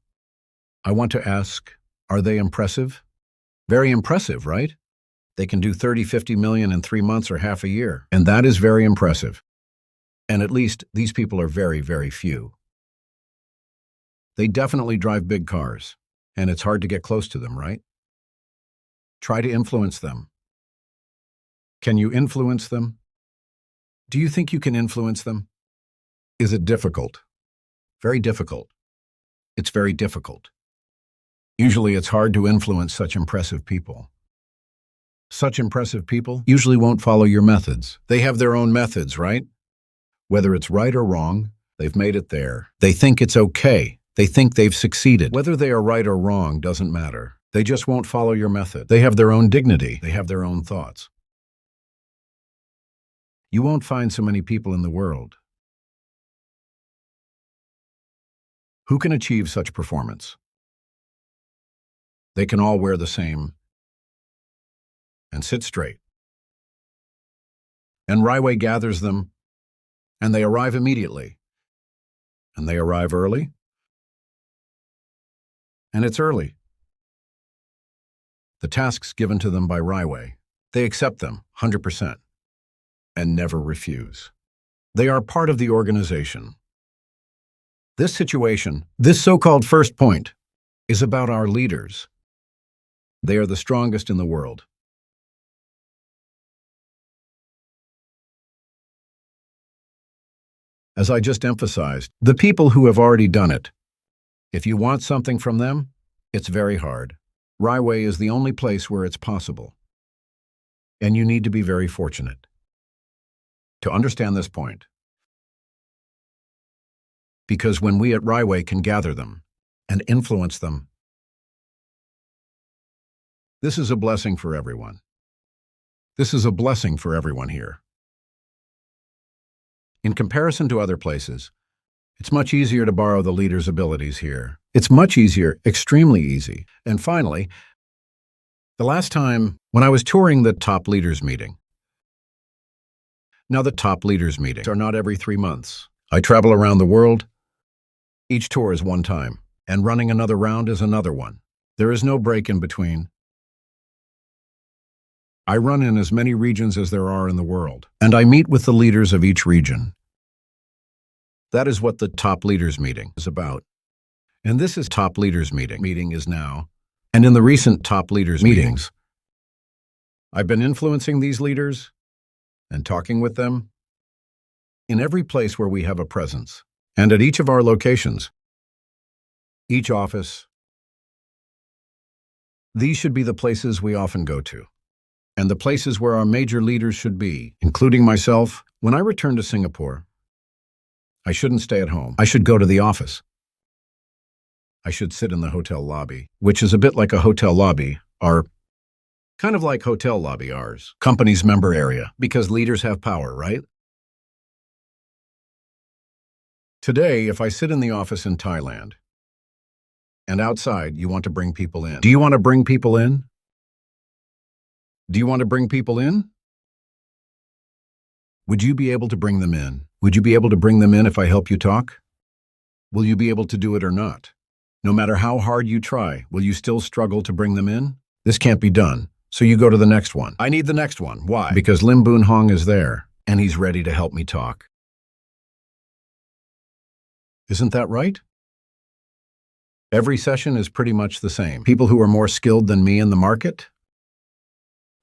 I want to ask, are they impressive? Very impressive, right? They can do 50 million in 3 months or half a year, and that is very impressive. And at least these people are very, very few. They definitely drive big cars, and it's hard to get close to them, right? Try to influence them. Can you influence them? Do you think you can influence them? Is it difficult? Very difficult. It's very difficult. Usually it's hard to influence such impressive people. Such impressive people usually won't follow your methods. They have their own methods, right? Whether it's right or wrong, they've made it there. They think it's okay. They think they've succeeded. Whether they are right or wrong doesn't matter. They just won't follow your method. They have their own dignity. They have their own thoughts. You won't find so many people in the world who can achieve such performance. They can all wear the same and sit straight. And RiWay gathers them, and they arrive immediately. And they arrive early. And it's early. The tasks given to them by RiWay, they accept them 100% and never refuse. They are part of the organization. This situation, this so-called first point, is about our leaders. They are the strongest in the world. As I just emphasized, the people who have already done it. If you want something from them, it's very hard. RiWay is the only place where it's possible. And you need to be very fortunate to understand this point. Because when we at RiWay can gather them and influence them, this is a blessing for everyone. This is a blessing for everyone here. In comparison to other places, it's much easier to borrow the leader's abilities here. It's much easier, extremely easy. And finally, the last time when I was touring the top leaders meeting. Now the top leaders meetings are not every 3 months. I travel around the world. Each tour is one time, and running another round is another one. There is no break in between. I run in as many regions as there are in the world, and I meet with the leaders of each region. That is what the top leaders meeting is about. And this is top leaders meeting is now. And in the recent top leaders meetings, I've been influencing these leaders and talking with them in every place where we have a presence, and at each of our locations, each office. These should be the places we often go to, and the places where our major leaders should be, including myself. When I return to Singapore, I shouldn't stay at home. I should go to the office. I should sit in the hotel lobby, which is a bit like a hotel lobby, or kind of like hotel lobby, ours, company's member area, because leaders have power, right? Today, if I sit in the office in Thailand, and outside you want to bring people in, do you want to bring people in? Do you want to bring people in? Would you be able to bring them in? Would you be able to bring them in if I help you talk? Will you be able to do it or not? No matter how hard you try, will you still struggle to bring them in? This can't be done, so you go to the next one. I need the next one. Why? Because Lim Boon Hong is there, and he's ready to help me talk. Isn't that right? Every session is pretty much the same. People who are more skilled than me in the market?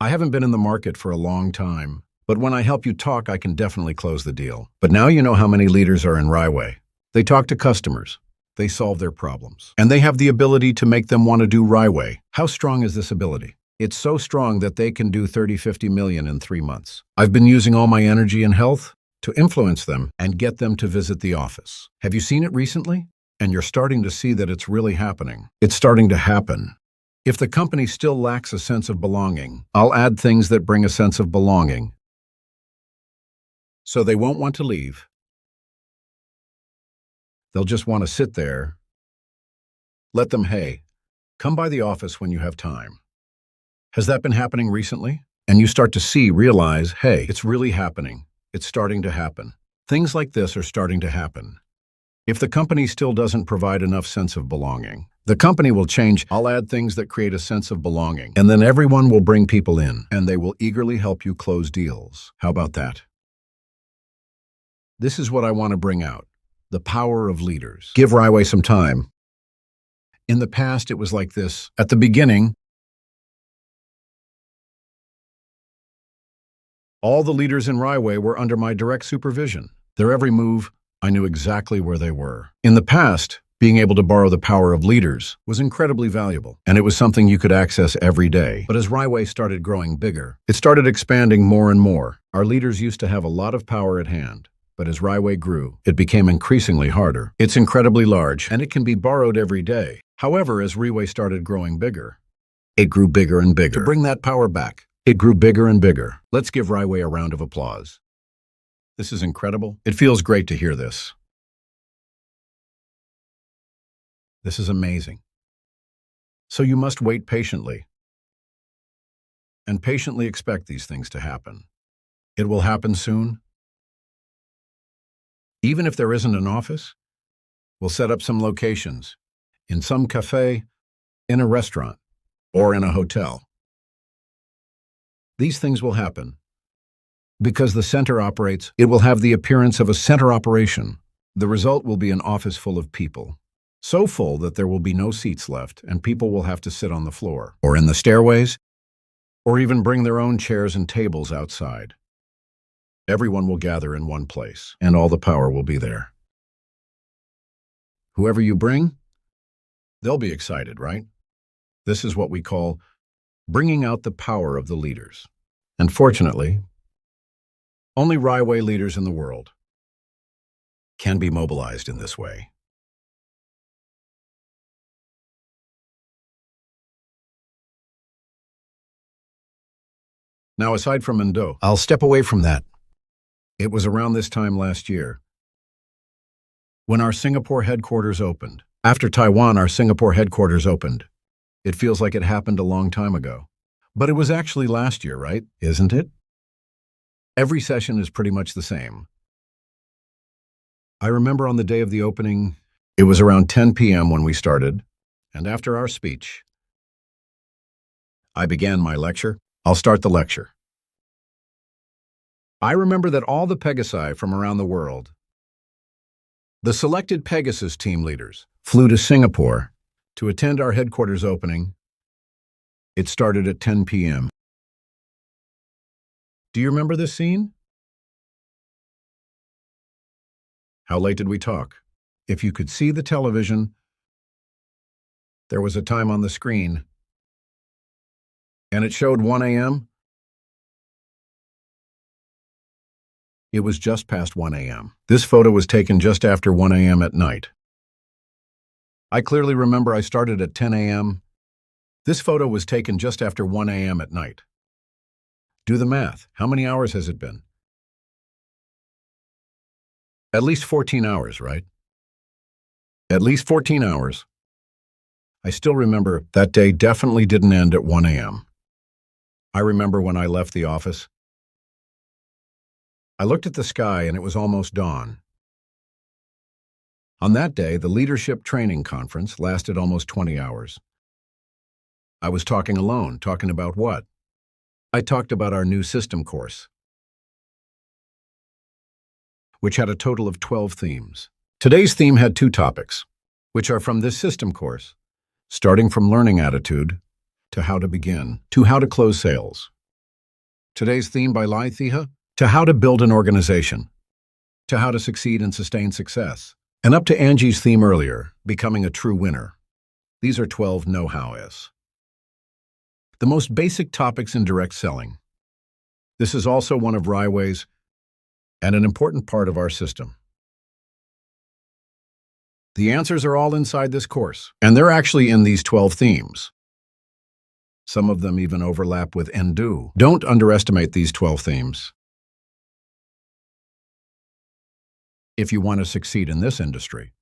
I haven't been in the market for a long time, but when I help you talk, I can definitely close the deal. But now you know how many leaders are in RiWay. They talk to customers. They solve their problems. And they have the ability to make them want to do RiWay. How strong is this ability? It's so strong that they can do 50 million in 3 months. I've been using all my energy and health to influence them and get them to visit the office. Have you seen it recently? And you're starting to see that it's really happening. It's starting to happen. If the company still lacks a sense of belonging, I'll add things that bring a sense of belonging. So they won't want to leave. They'll just want to sit there. Let them, hey, come by the office when you have time. Has that been happening recently? And you start to realize, hey, it's really happening. It's starting to happen. Things like this are starting to happen. If the company still doesn't provide enough sense of belonging, the company will change. I'll add things that create a sense of belonging, and then everyone will bring people in, and they will eagerly help you close deals. How about that? This is what I want to bring out, the power of leaders. Give RiWay some time. In the past, it was like this. At the beginning, all the leaders in RiWay were under my direct supervision. Their every move, I knew exactly where they were. In the past, being able to borrow the power of leaders was incredibly valuable, and it was something you could access every day. But as RiWay started growing bigger, it started expanding more and more. Our leaders used to have a lot of power at hand, but as RiWay grew, it became increasingly harder. It's incredibly large, and it can be borrowed every day. However, as RiWay started growing bigger, it grew bigger and bigger. To bring that power back, it grew bigger and bigger. Let's give RiWay a round of applause. This is incredible. It feels great to hear this. This is amazing. So you must wait patiently. And patiently expect these things to happen. It will happen soon. Even if there isn't an office, we'll set up some locations. In some cafe, in a restaurant, or in a hotel. These things will happen. Because the center operates, it will have the appearance of a center operation. The result will be an office full of people. So full that there will be no seats left, and people will have to sit on the floor, or in the stairways, or even bring their own chairs and tables outside. Everyone will gather in one place, and all the power will be there. Whoever you bring, they'll be excited, right? This is what we call bringing out the power of the leaders. And fortunately, only RiWay leaders in the world can be mobilized in this way. Now, aside from Indo, I'll step away from that. It was around this time last year when our Singapore headquarters opened. After Taiwan, our Singapore headquarters opened. It feels like it happened a long time ago. But it was actually last year, right? Isn't it? Every session is pretty much the same. I remember on the day of the opening, it was around 10 p.m. when we started, and after our speech, I began my lecture. I'll start the lecture. I remember that all the Pegasi from around the world, the selected Pegasus team leaders, flew to Singapore to attend our headquarters opening. It started at 10 p.m. Do you remember this scene? How late did we talk? If you could see the television, there was a time on the screen, and it showed 1 a.m. It was just past 1 a.m. This photo was taken just after 1 a.m. at night. I clearly remember I started at 10 a.m. This photo was taken just after 1 a.m. at night. Do the math. How many hours has it been? At least 14 hours, right? At least 14 hours. I still remember that day definitely didn't end at 1 a.m. I remember when I left the office. I looked at the sky and it was almost dawn. On that day, the leadership training conference lasted almost 20 hours. I was talking alone. Talking about what? I talked about our new system course, which had a total of 12 themes. Today's theme had 2 topics, which are from this system course, starting from learning attitude to how to begin, to how to close sales. Today's theme by Lai Thiha, to how to build an organization, to how to succeed and sustain success. And up to Angie's theme earlier, becoming a true winner. These are 12 know-hows. The most basic topics in direct selling. This is also one of RiWay's and an important part of our system. The answers are all inside this course, and they're actually in these 12 themes. Some of them even overlap with Endu. Don't underestimate these 12 themes. If you want to succeed in this industry,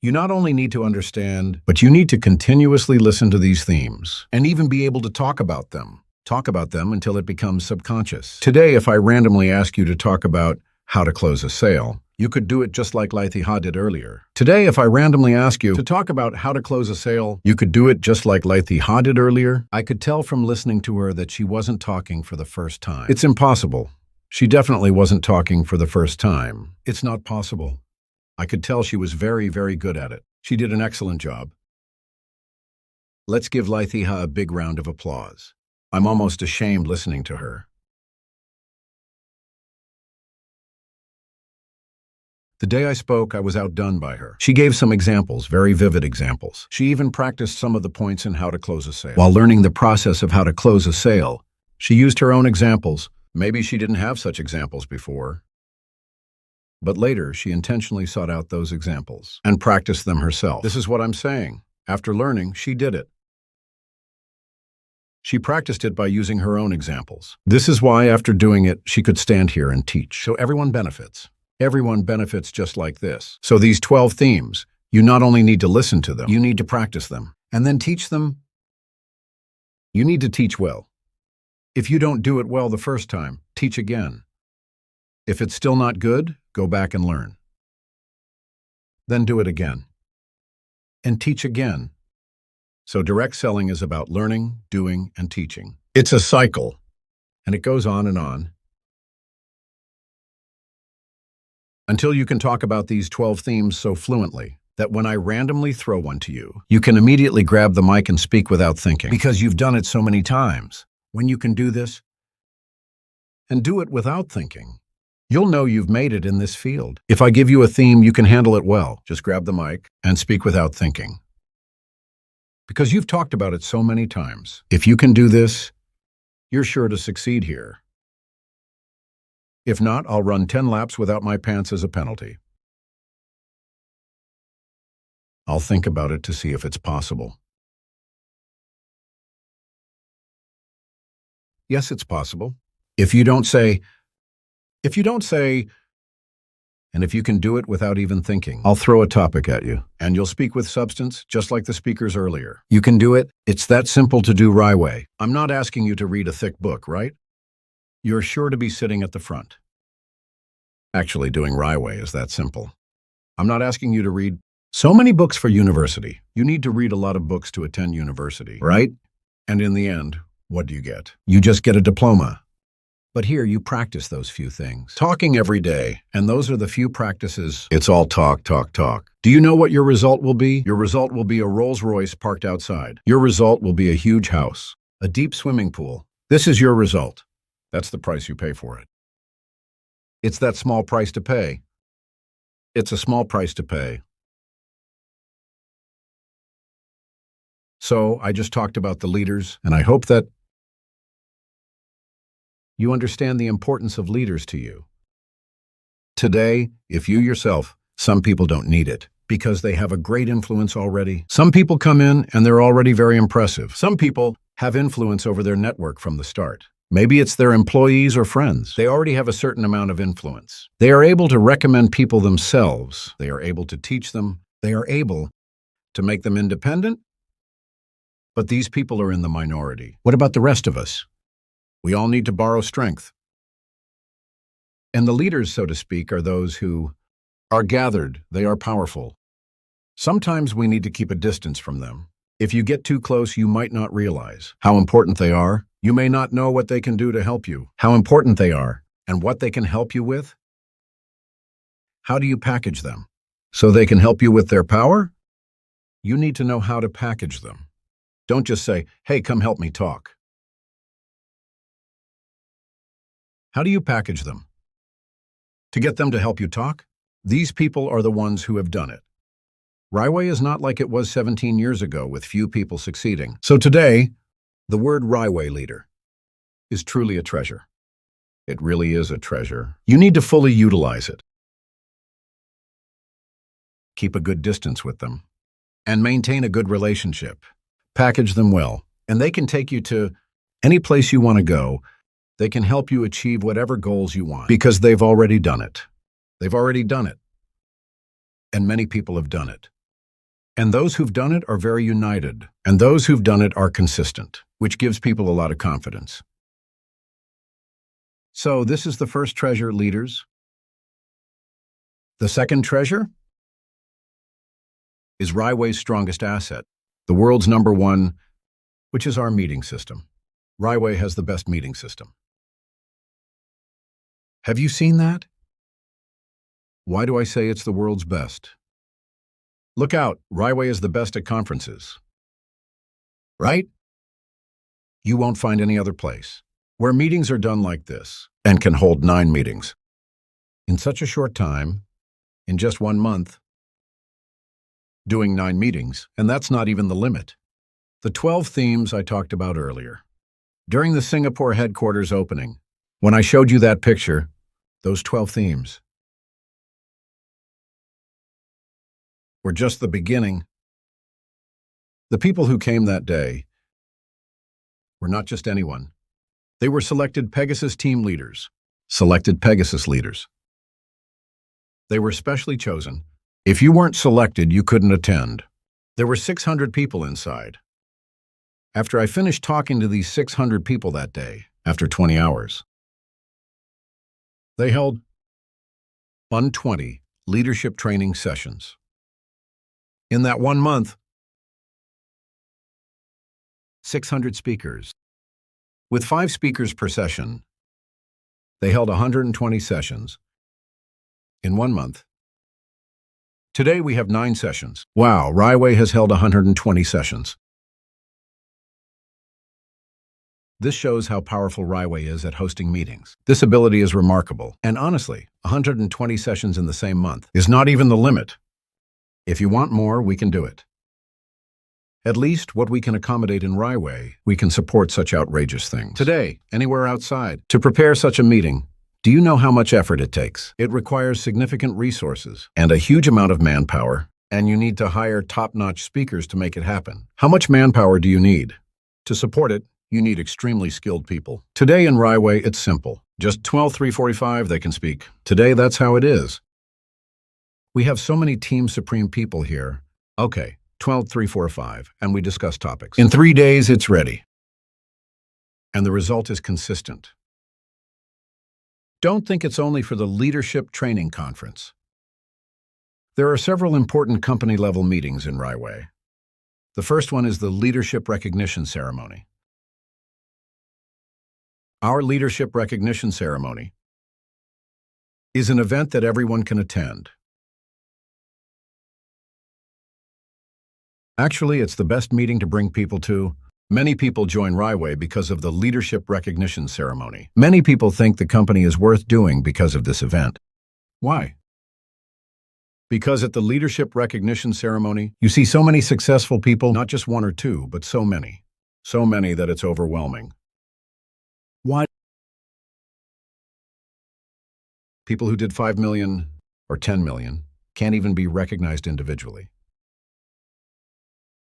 You not only need to understand, but you need to continuously listen to these themes and even be able to talk about them. Talk about them until it becomes subconscious. Today, if I randomly ask you to talk about how to close a sale, you could do it just like Lithi Ha did earlier. Today, if I randomly ask you to talk about how to close a sale, you could do it just like Lithi Ha did earlier. I could tell from listening to her that she wasn't talking for the first time. It's impossible. She definitely wasn't talking for the first time. It's not possible. I could tell she was very, very good at it. She did an excellent job. Let's give Lithi Ha a big round of applause. I'm almost ashamed listening to her. The day I spoke, I was outdone by her. She gave some examples, very vivid examples. She even practiced some of the points in how to close a sale. While learning the process of how to close a sale, she used her own examples. Maybe she didn't have such examples before. But later, she intentionally sought out those examples and practiced them herself. This is what I'm saying. After learning, she did it. She practiced it by using her own examples. This is why, after doing it, she could stand here and teach. So everyone benefits. Everyone benefits just like this. So these 12 themes, you not only need to listen to them, you need to practice them and then teach them. You need to teach well. If you don't do it well the first time, teach again. If it's still not good, go back and learn. Then do it again. And teach again. So direct selling is about learning, doing, and teaching. It's a cycle, and it goes on and on. Until you can talk about these 12 themes so fluently that when I randomly throw one to you, you can immediately grab the mic and speak without thinking, because you've done it so many times. When you can do this and do it without thinking, you'll know you've made it in this field. If I give you a theme, you can handle it well. Just grab the mic and speak without thinking. Because you've talked about it so many times. If you can do this, you're sure to succeed here. If not, I'll run 10 laps without my pants as a penalty. I'll think about it to see if it's possible. Yes, it's possible. If you don't say, and if you can do it without even thinking, I'll throw a topic at you, and you'll speak with substance, just like the speakers earlier. You can do it. It's that simple to do RiWay. I'm not asking you to read a thick book, right? You're sure to be sitting at the front. Actually, doing RiWay is that simple. I'm not asking you to read so many books for university. You need to read a lot of books to attend university, right? And in the end, what do you get? You just get a diploma. But here you practice those few things. Talking every day, and those are the few practices. It's all talk, talk, talk. Do you know what your result will be? Your result will be a Rolls-Royce parked outside. Your result will be a huge house, a deep swimming pool. This is your result. That's the price you pay for it. It's that small price to pay. It's a small price to pay. So I just talked about the leaders, and I hope that you understand the importance of leaders to you. Today, if you yourself, some people don't need it because they have a great influence already. Some people come in and they're already very impressive. Some people have influence over their network from the start. Maybe it's their employees or friends. They already have a certain amount of influence. They are able to recommend people themselves. They are able to teach them. They are able to make them independent. But these people are in the minority. What about the rest of us? We all need to borrow strength. And the leaders, so to speak, are those who are gathered. They are powerful. Sometimes we need to keep a distance from them. If you get too close, you might not realize how important they are. You may not know what they can do to help you, how important they are, and what they can help you with. How do you package them? So they can help you with their power? You need to know how to package them. Don't just say, hey, come help me talk. How do you package them? To get them to help you talk? These people are the ones who have done it. RiWay is not like it was 17 years ago with few people succeeding. So today, the word RiWay leader is truly a treasure. It really is a treasure. You need to fully utilize it. Keep a good distance with them and maintain a good relationship. Package them well, and they can take you to any place you want to go. They can help you achieve whatever goals you want because they've already done it. They've already done it. And many people have done it. And those who've done it are very united. And those who've done it are consistent, which gives people a lot of confidence. So this is the first treasure, leaders. The second treasure is RiWay's strongest asset, the world's #1, which is our meeting system. RiWay has the best meeting system. Have you seen that? Why do I say it's the world's best? Look out, RiWay is the best at conferences. Right? You won't find any other place where meetings are done like this and can hold 9 meetings in such a short time, in just 1 month, doing 9 meetings, and that's not even the limit. The 12 themes I talked about earlier. During the Singapore headquarters opening, when I showed you that picture, those 12 themes were just the beginning. The people who came that day were not just anyone. They were selected Pegasus team leaders, selected Pegasus leaders. They were specially chosen. If you weren't selected, you couldn't attend. There were 600 people inside. After I finished talking to these 600 people that day, after 20 hours, they held 120 leadership training sessions. In that 1 month, 600 speakers. With 5 speakers per session, they held 120 sessions in 1 month. Today we have 9 sessions. Wow, RiWay has held 120 sessions. This shows how powerful RiWay is at hosting meetings. This ability is remarkable. And honestly, 120 sessions in the same month is not even the limit. If you want more, we can do it. At least what we can accommodate in RiWay, we can support such outrageous things. Today, anywhere outside, to prepare such a meeting, do you know how much effort it takes? It requires significant resources and a huge amount of manpower, and you need to hire top-notch speakers to make it happen. How much manpower do you need? To support it, you need extremely skilled people. Today in RiWay, it's simple. Just 12-345 they can speak. Today, that's how it is. We have so many Team Supreme people here. Okay, 12-345, and we discuss topics. In 3 days, it's ready. And the result is consistent. Don't think it's only for the Leadership Training Conference. There are several important company-level meetings in RiWay. The first one is the Leadership Recognition Ceremony. Our Leadership Recognition Ceremony is an event that everyone can attend. Actually, it's the best meeting to bring people to. Many people join RiWay because of the Leadership Recognition Ceremony. Many people think the company is worth doing because of this event. Why? Because at the Leadership Recognition Ceremony, you see so many successful people, not just 1 or 2, but so many. So many that it's overwhelming. Why? People who did 5 million or 10 million can't even be recognized individually.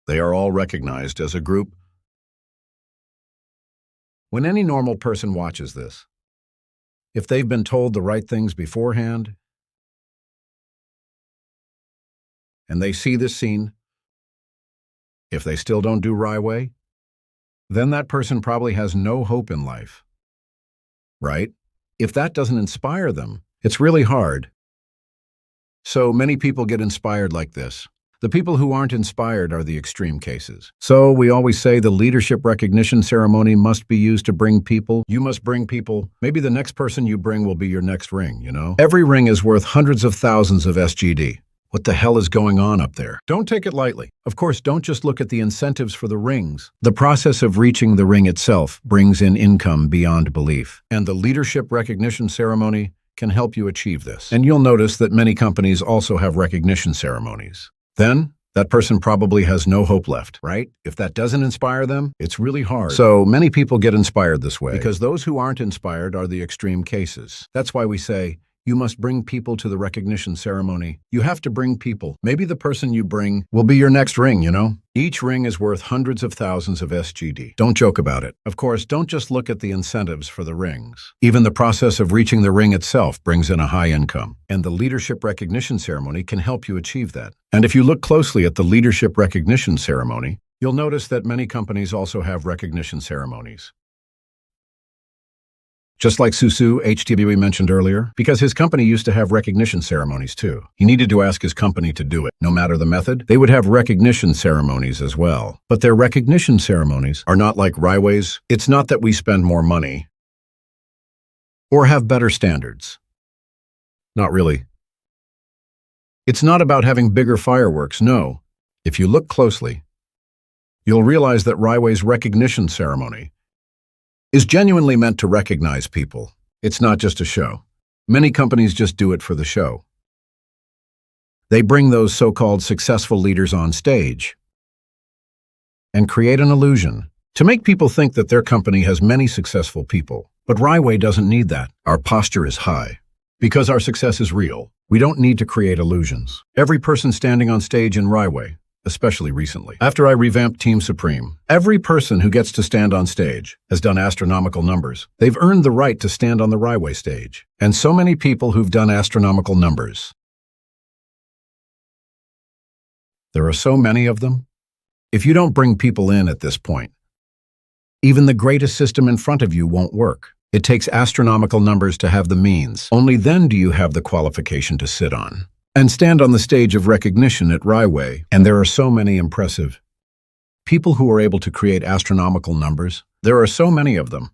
They are all recognized as a group. When any normal person watches this, if they've been told the right things beforehand, and they see this scene, if they still don't do RiWay, then that person probably has no hope in life. Right? If that doesn't inspire them, it's really hard. So many people get inspired like this. The people who aren't inspired are the extreme cases. So we always say the Leadership Recognition Ceremony must be used to bring people. You must bring people. Maybe the next person you bring will be your next ring, you know? Every ring is worth hundreds of thousands of SGD. What the hell is going on up there? Don't take it lightly. Of course, don't just look at the incentives for the rings. The process of reaching the ring itself brings in income beyond belief. And the Leadership Recognition Ceremony can help you achieve this. And you'll notice that many companies also have recognition ceremonies. Then, that person probably has no hope left, right? If that doesn't inspire them, it's really hard. So many people get inspired this way because those who aren't inspired are the extreme cases. That's why we say, You must bring people to the recognition ceremony. You have to bring people. Maybe the person you bring will be your next ring, you know? Each ring is worth hundreds of thousands of SGD. Don't joke about it. Of course, don't just look at the incentives for the rings. Even the process of reaching the ring itself brings in a high income. And the leadership recognition ceremony can help you achieve that. And if you look closely at the leadership recognition ceremony, you'll notice that many companies also have recognition ceremonies. Just like Susu HTBW mentioned earlier, because his company used to have recognition ceremonies too. He needed to ask his company to do it. No matter the method, they would have recognition ceremonies as well. But their recognition ceremonies are not like RiWay's. It's not that we spend more money or have better standards. Not really. It's not about having bigger fireworks, no. If you look closely, you'll realize that RiWay's recognition ceremony is genuinely meant to recognize people. It's not just a show. Many companies just do it for the show. They bring those so-called successful leaders on stage and create an illusion to make people think that their company has many successful people. But RiWay doesn't need that. Our posture is high. Because our success is real, we don't need to create illusions. Every person standing on stage in RiWay, especially recently, after I revamped Team Supreme, every person who gets to stand on stage has done astronomical numbers. They've earned the right to stand on the RiWay stage. And so many people who've done astronomical numbers. There are so many of them. If you don't bring people in at this point, even the greatest system in front of you won't work. It takes astronomical numbers to have the means. Only then do you have the qualification to sit on and stand on the stage of recognition at RiWay. And there are so many impressive people who are able to create astronomical numbers. There are so many of them.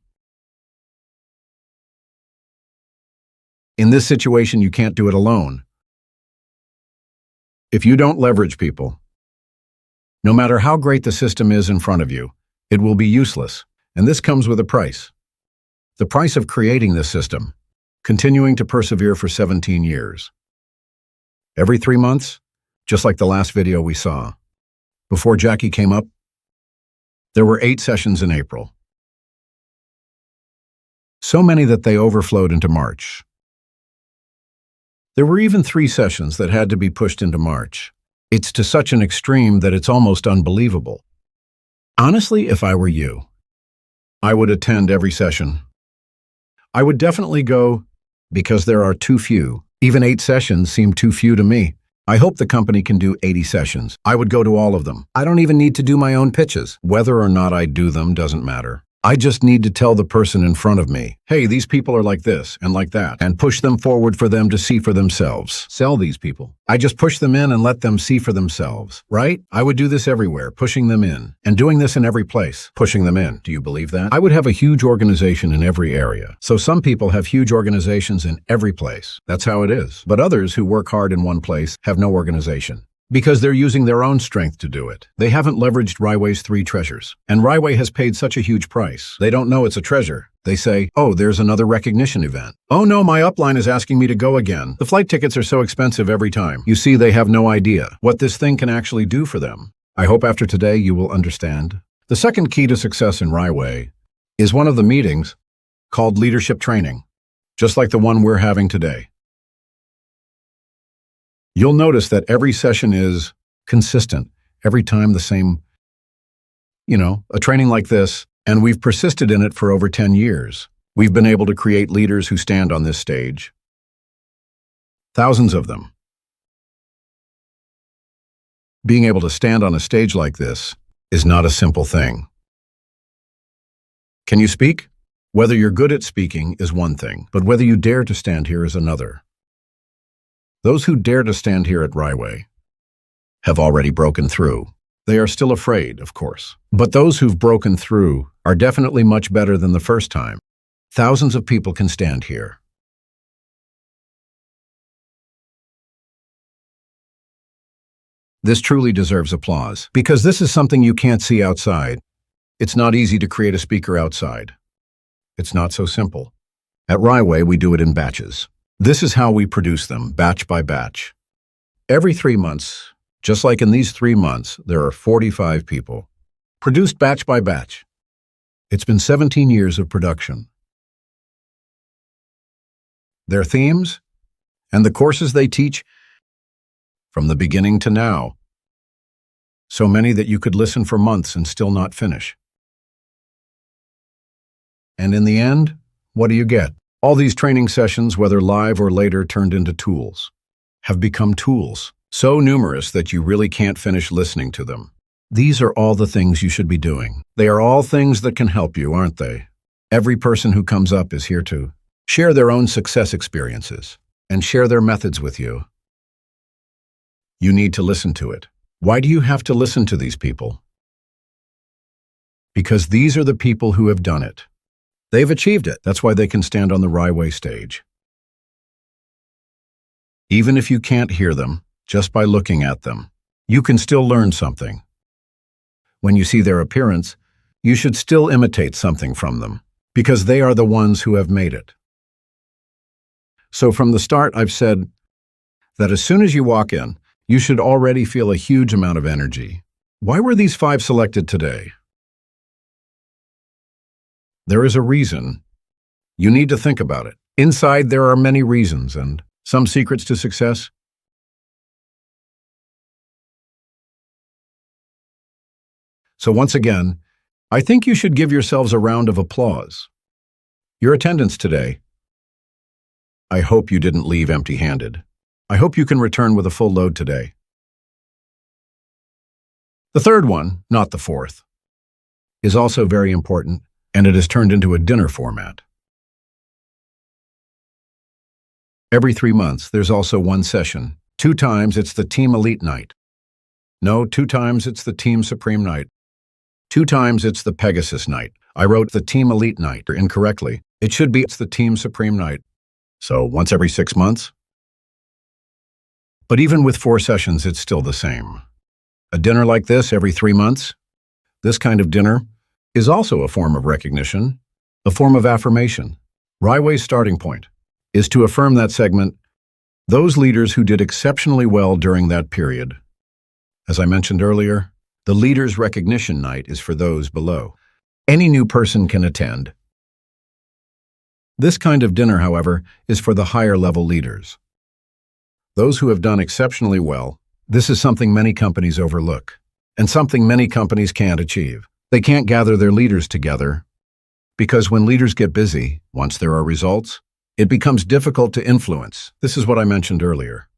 In this situation, you can't do it alone. If you don't leverage people, no matter how great the system is in front of you, it will be useless. And this comes with a price. The price of creating this system, continuing to persevere for 17 years. Every 3 months, just like the last video we saw. Before Jackie came up, there were 8 sessions in April. So many that they overflowed into March. There were even 3 sessions that had to be pushed into March. It's to such an extreme that it's almost unbelievable. Honestly, if I were you, I would attend every session. I would definitely go because there are too few. Even 8 sessions seem too few to me. I hope the company can do 80 sessions. I would go to all of them. I don't even need to do my own pitches. Whether or not I do them doesn't matter. I just need to tell the person in front of me, hey, these people are like this and like that, and push them forward for them to see for themselves. Sell these people. I just push them in and let them see for themselves, right? I would do this everywhere, pushing them in, and doing this in every place, pushing them in. Do you believe that? I would have a huge organization in every area. So some people have huge organizations in every place. That's how it is. But others who work hard in one place have no organization. Because they're using their own strength to do it. They haven't leveraged RiWay's 3 treasures. And RiWay has paid such a huge price. They don't know it's a treasure. They say, oh, there's another recognition event. Oh no, my upline is asking me to go again. The flight tickets are so expensive every time. You see, they have no idea what this thing can actually do for them. I hope after today you will understand. The second key to success in RiWay is one of the meetings called leadership training, just like the one we're having today. You'll notice that every session is consistent, every time the same, a training like this, and we've persisted in it for over 10 years. We've been able to create leaders who stand on this stage. Thousands of them. Being able to stand on a stage like this is not a simple thing. Can you speak? Whether you're good at speaking is one thing, but whether you dare to stand here is another. Those who dare to stand here at RiWay have already broken through. They are still afraid, of course. But those who've broken through are definitely much better than the first time. Thousands of people can stand here. This truly deserves applause, because this is something you can't see outside. It's not easy to create a speaker outside. It's not so simple. At RiWay, we do it in batches. This is how we produce them, batch by batch. Every 3 months, just like in these 3 months, there are 45 people, produced batch by batch. It's been 17 years of production. Their themes? And the courses they teach, from the beginning to now, so many that you could listen for months and still not finish. And in the end, what do you get? All these training sessions, whether live or later turned into tools, have become tools, so numerous that you really can't finish listening to them. These are all the things you should be doing. They are all things that can help you, aren't they? Every person who comes up is here to share their own success experiences and share their methods with you. You need to listen to it. Why do you have to listen to these people? Because these are the people who have done it. They've achieved it. That's why they can stand on the RiWay stage. Even if you can't hear them, just by looking at them, you can still learn something. When you see their appearance, you should still imitate something from them, because they are the ones who have made it. So from the start, I've said that as soon as you walk in, you should already feel a huge amount of energy. Why were these 5 selected today? There is a reason. You need to think about it. Inside, there are many reasons and some secrets to success. So once again, I think you should give yourselves a round of applause. Your attendance today. I hope you didn't leave empty-handed. I hope you can return with a full load today. The third one, not the fourth, is also very important, and it is turned into a dinner format. Every 3 months, there's also one session. 2 times it's the Team Elite Night. No, 2 times it's the Team Supreme Night. 2 times it's the Pegasus Night. I wrote the Team Elite Night incorrectly. It should be it's the Team Supreme Night. So once every 6 months? But even with 4 sessions, it's still the same. A dinner like this every 3 months? This kind of dinner is also a form of recognition, a form of affirmation. RiWay's starting point is to affirm that segment, those leaders who did exceptionally well during that period. As I mentioned earlier, the Leaders Recognition Night is for those below. Any new person can attend. This kind of dinner, however, is for the higher-level leaders. Those who have done exceptionally well. This is something many companies overlook, and something many companies can't achieve. They can't gather their leaders together, because when leaders get busy, once there are results, it becomes difficult to influence. This is what I mentioned earlier.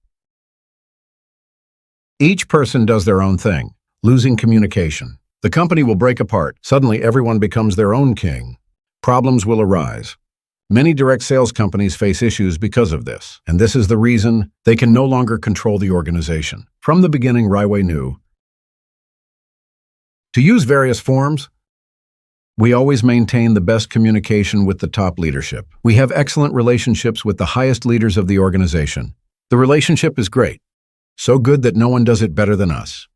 Each person does their own thing, losing communication. The company will break apart. Suddenly, everyone becomes their own king. Problems will arise. Many direct sales companies face issues because of this, and this is the reason they can no longer control the organization. From the beginning, RiWay knew to use various forms. We always maintain the best communication with the top leadership. We have excellent relationships with the highest leaders of the organization. The relationship is great, so good that no one does it better than us.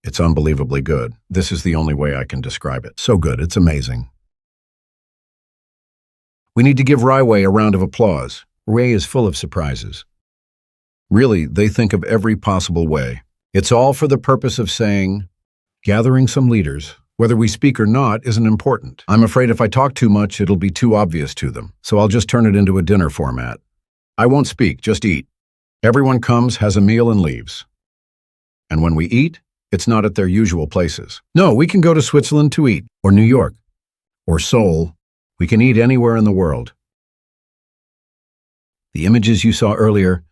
It's unbelievably good. This is the only way I can describe it. So good, it's amazing. We need to give RiWay a round of applause. RiWay is full of surprises. Really, they think of every possible way. It's all for the purpose of saying, gathering some leaders, whether we speak or not, isn't important. I'm afraid if I talk too much, it'll be too obvious to them, so I'll just turn it into a dinner format. I won't speak, just eat. Everyone comes, has a meal, and leaves. And when we eat, it's not at their usual places. No, we can go to Switzerland to eat, or New York, or Seoul. We can eat anywhere in the world. The images you saw earlier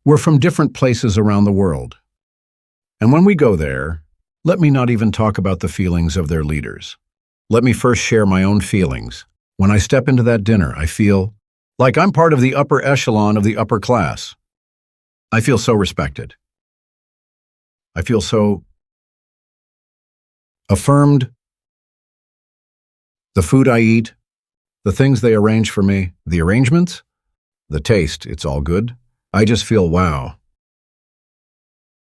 were from different places around the world. And when we go there, let me not even talk about the feelings of their leaders. Let me first share my own feelings. When I step into that dinner, I feel like I'm part of the upper echelon of the upper class. I feel so respected. I feel so affirmed. The food I eat, the things they arrange for me, the arrangements, the taste, it's all good. I just feel wow.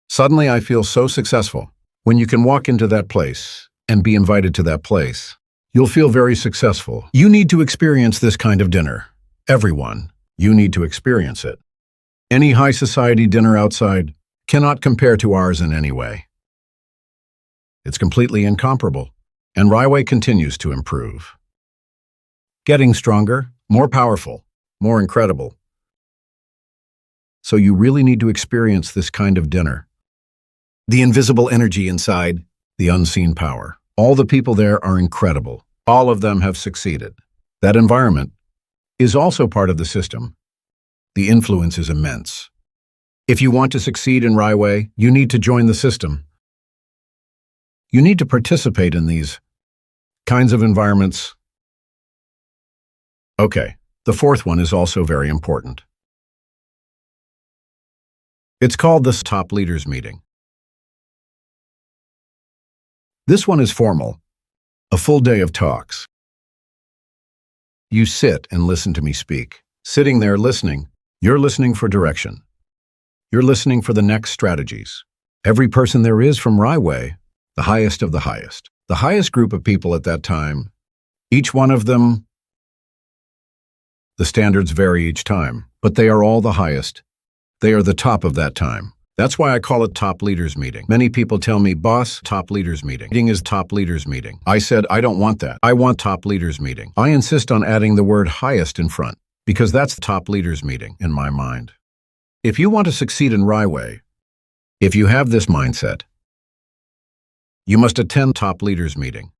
Suddenly I feel so successful. When you can walk into that place and be invited to that place, you'll feel very successful. You need to experience this kind of dinner. Everyone, you need to experience it. Any high society dinner outside cannot compare to ours in any way. It's completely incomparable, and RiWay continues to improve. getting stronger, more powerful, more incredible. So you really need to experience this kind of dinner. The invisible energy inside, the unseen power. All the people there are incredible. All of them have succeeded. That environment is also part of the system. The influence is immense. If you want to succeed in RiWay, you need to join the system. You need to participate in these kinds of environments. Okay, the fourth one is also very important. It's called the Top Leaders Meeting. This one is formal, a full day of talks. You sit and listen to me speak. Sitting there listening, you're listening for direction. You're listening for the next strategies. Every person there is from RiWay, the highest of the highest group of people at that time, each one of them, the standards vary each time, but they are all the highest. They are the top of that time. That's why I call it Top Leaders Meeting. Many people tell me, boss, Top Leaders Meeting. Meeting is Top Leaders Meeting. I said, I don't want that. I want Top Leaders Meeting. I insist on adding the word highest in front, because that's the Top Leaders Meeting in my mind. If you want to succeed in RiWay, if you have this mindset, you must attend Top Leaders Meeting.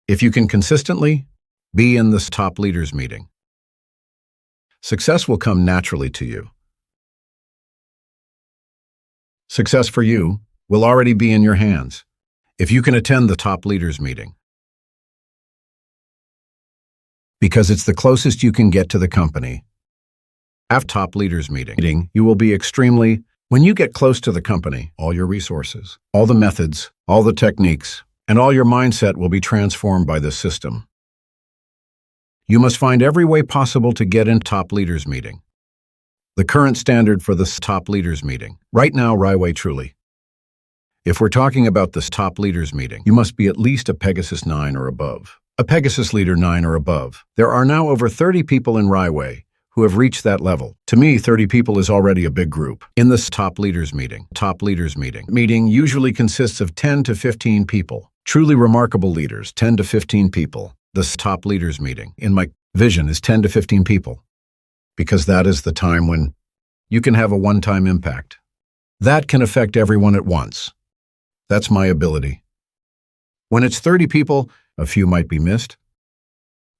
If you can consistently be in this Top Leaders Meeting, success will come naturally to you. Success for you will already be in your hands if you can attend the Top Leaders Meeting. Because it's the closest you can get to the company. After Top Leaders Meeting, you will be extremely, when you get close to the company, all your resources, all the methods, all the techniques, and all your mindset will be transformed by this system. You must find every way possible to get in Top Leaders Meeting. The current standard for this Top Leaders Meeting. Right now, RiWay truly. If we're talking about this Top Leaders Meeting, you must be at least a Pegasus 9 or above. A Pegasus Leader 9 or above. There are now over 30 people in RiWay who have reached that level. To me, 30 people is already a big group. In this Top Leaders Meeting, meeting usually consists of 10 to 15 people. Truly remarkable leaders, 10 to 15 people. This Top Leaders Meeting, in my vision, is 10 to 15 people. Because that is the time when you can have a one-time impact. That can affect everyone at once. That's my ability. When it's 30 people, a few might be missed.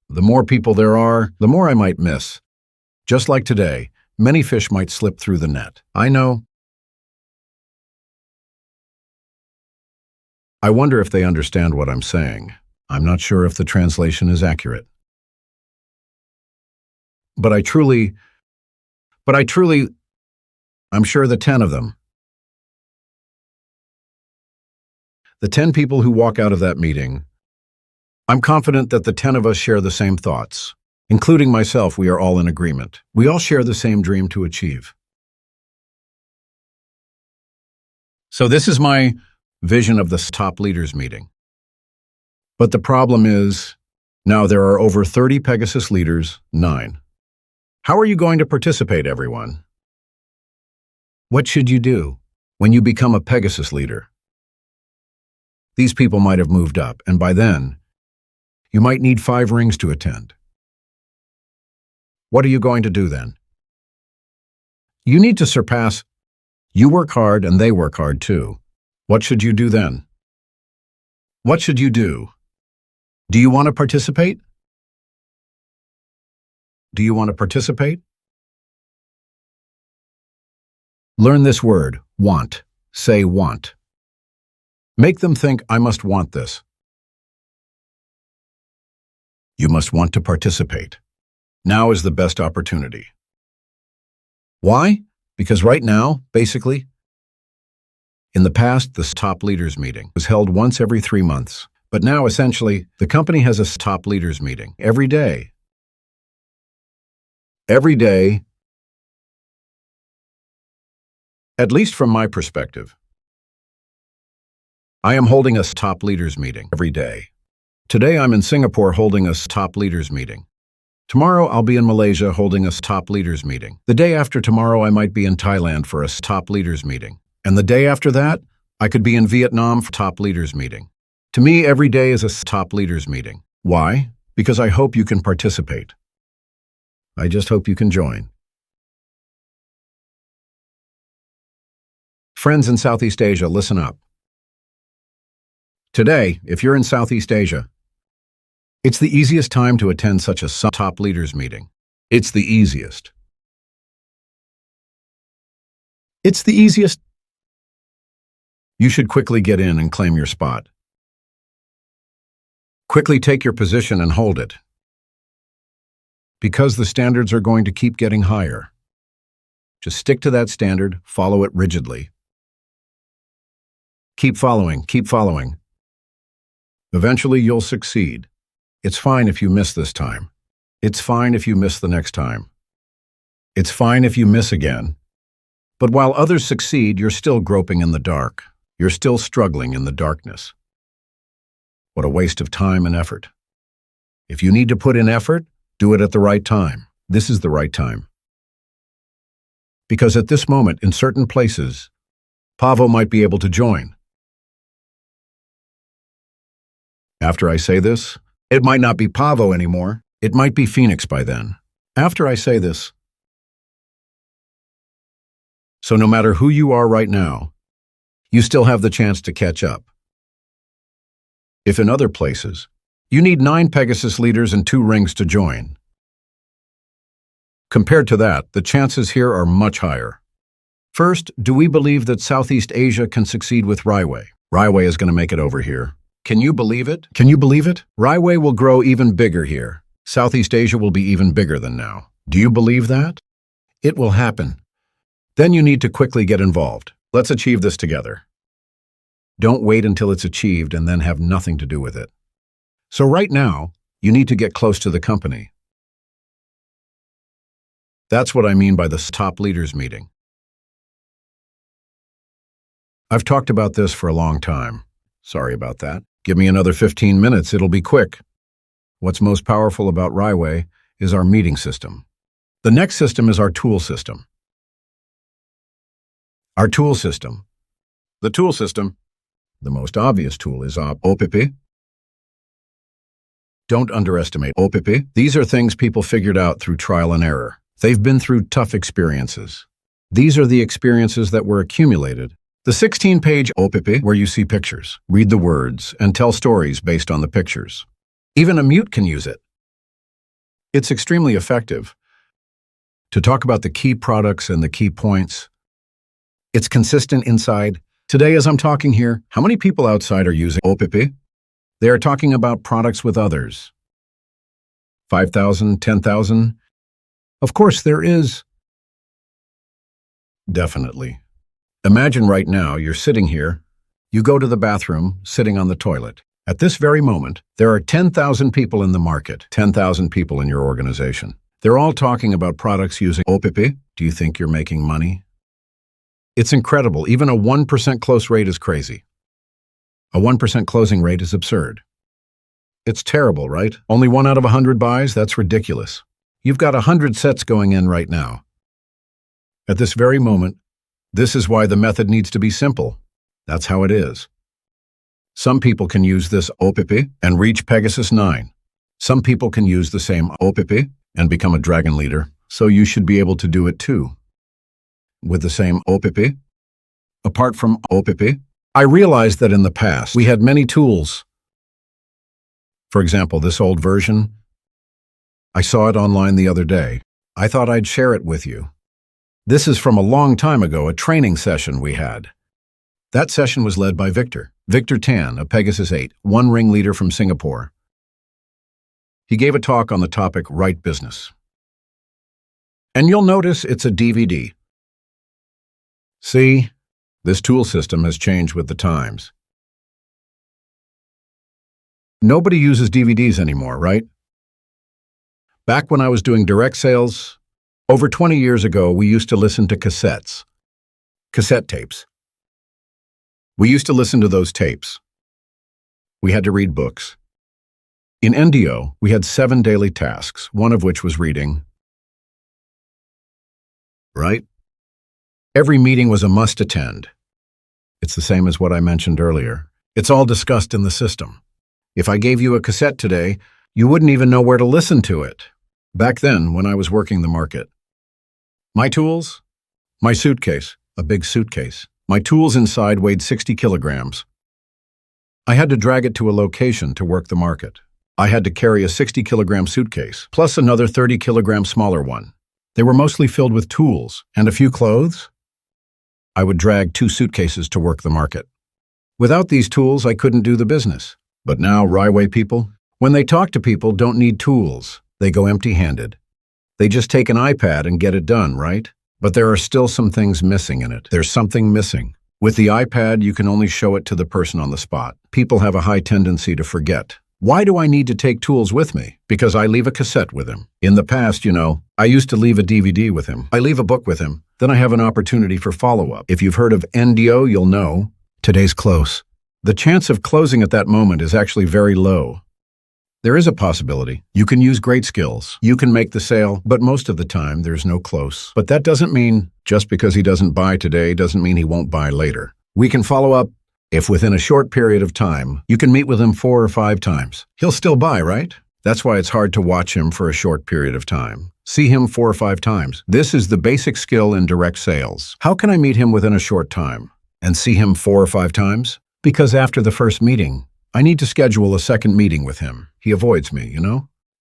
The more people there are, the more I might miss. Just like today, many fish might slip through the net. I know. I wonder if they understand what I'm saying. I'm not sure if the translation is accurate. But I truly, I'm sure the 10 of them. The 10 people who walk out of that meeting, I'm confident that the 10 of us share the same thoughts. Including myself, we are all in agreement. We all share the same dream to achieve. So this is my vision of this Top Leaders Meeting. But the problem is, now there are over 30 Pegasus Leaders, 9. How are you going to participate, everyone? What should you do when you become a Pegasus leader? These people might have moved up, and by then, you might need 5 rings to attend. What are you going to do then? You need to surpass. You work hard and they work hard too. What should you do then? What should you do? Do you want to participate? Do you want to participate? Learn this word, want. Say want. Make them think, I must want this. You must want to participate. Now is the best opportunity. Why? Because right now, basically, in the past, this Top Leaders Meeting was held once every 3 months. But now, essentially, the company has a Top Leaders Meeting every day. Every day, at least from my perspective. I am holding a Top Leaders Meeting every day. Today I'm in Singapore holding a Top Leaders Meeting. Tomorrow I'll be in Malaysia holding a Top Leaders Meeting. The day after tomorrow I might be in Thailand for a Top Leaders Meeting. And the day after that, I could be in Vietnam for Top Leaders Meeting. To me, every day is a Top Leaders Meeting. Why? because I hope you can participate. I just hope you can join. Friends in Southeast Asia, listen up. Today, if you're in Southeast Asia, it's the easiest time to attend such a top leaders meeting. It's the easiest. It's the easiest. You should quickly get in and claim your spot. Quickly take your position and hold it. Because the standards are going to keep getting higher. Just stick to that standard, follow it rigidly. Keep following, keep following. Eventually you'll succeed. It's fine if you miss this time. It's fine if you miss the next time. It's fine if you miss again. But while others succeed, you're still groping in the dark. You're still struggling in the darkness. What a waste of time and effort. If you need to put in effort, do it at the right time. This is the right time. Because at this moment, in certain places, Pavo might be able to join. After I say this, it might not be Pavo anymore. It might be Phoenix by then. After I say this. So no matter who you are right now, you still have the chance to catch up. If in other places, you need 9 Pegasus leaders and 2 rings to join. Compared to that, the chances here are much higher. First, do we believe that Southeast Asia can succeed with RiWay? RiWay is going to make it over here. Can you believe it? Can you believe it? RiWay will grow even bigger here. Southeast Asia will be even bigger than now. Do you believe that? It will happen. Then you need to quickly get involved. Let's achieve this together. Don't wait until it's achieved and then have nothing to do with it. So right now, you need to get close to the company. That's what I mean by the top leaders meeting. I've talked about this for a long time. Sorry about that. Give me another 15 minutes, it'll be quick. What's most powerful about RiWay is our meeting system. The next system is our tool system. Our tool system. The tool system. The most obvious tool is OPP. Don't underestimate OPP. These are things people figured out through trial and error. They've been through tough experiences. These are the experiences that were accumulated. The 16-page OPP, where you see pictures, read the words, and tell stories based on the pictures. Even a mute can use it. It's extremely effective. To talk about the key products and the key points, it's consistent inside. Today, as I'm talking here, how many people outside are using OPP? They are talking about products with others. 5,000, 10,000? Of course, there is. Definitely. Imagine right now you're sitting here, you go to the bathroom, sitting on the toilet. At this very moment, there are 10,000 people in the market, 10,000 people in your organization. They're all talking about products using OPP. Do you think you're making money? It's incredible. Even a 1% close rate is crazy. A 1% closing rate is absurd. It's terrible, right? Only 1 out of 100 buys? That's ridiculous. You've got 100 sets going in right now. At this very moment, this is why the method needs to be simple. That's how it is. Some people can use this OPP and reach Pegasus 9. Some people can use the same OPP and become a dragon leader, so you should be able to do it too. With the same OPP. Apart from OPP, I realized that in the past we had many tools. For example, this old version, I saw it online the other day. I thought I'd share it with you. This is from a long time ago, a training session we had. That session was led by Victor Tan, a Pegasus 8, 1 ring leader from Singapore. He gave a talk on the topic Right Business. And you'll notice it's a DVD. See, this tool system has changed with the times. Nobody uses DVDs anymore, right? Back when I was doing direct sales, over 20 years ago, we used to listen to cassettes, cassette tapes. We used to listen to those tapes. We had to read books. In NDO, we had 7 daily tasks, one of which was reading. Right? Every meeting was a must attend. It's the same as what I mentioned earlier. It's all discussed in the system. If I gave you a cassette today, You wouldn't even know where to listen to it. Back then, when I was working the market. My tools? My suitcase, a big suitcase. My tools inside weighed 60 kilograms. I had to drag it to a location to work the market. I had to carry a 60-kilogram suitcase, plus another 30-kilogram smaller one. They were mostly filled with tools and a few clothes. I would drag 2 suitcases to work the market. Without these tools, I couldn't do the business. But now, RiWay people, when they talk to people, don't need tools. They go empty-handed. They just take an iPad and get it done, right? But there are still some things missing in it. There's something missing. With the iPad, you can only show it to the person on the spot. People have a high tendency to forget. Why do I need to take tools with me? Because I leave a cassette with him. In the past, I used to leave a DVD with him. I leave a book with him. Then I have an opportunity for follow-up. If you've heard of NDO, you'll know. Today's close. The chance of closing at that moment is actually very low. There is a possibility. You can use great skills. You can make the sale, but most of the time, there's no close. But that doesn't mean just because he doesn't buy today doesn't mean he won't buy later. We can follow up if within a short period of time, you can meet with him 4 or 5 times. He'll still buy, right? That's why it's hard to watch him for a short period of time. See him 4 or 5 times. This is the basic skill in direct sales. How can I meet him within a short time and see him 4 or 5 times? Because after the first meeting, I need to schedule a second meeting with him. He avoids me,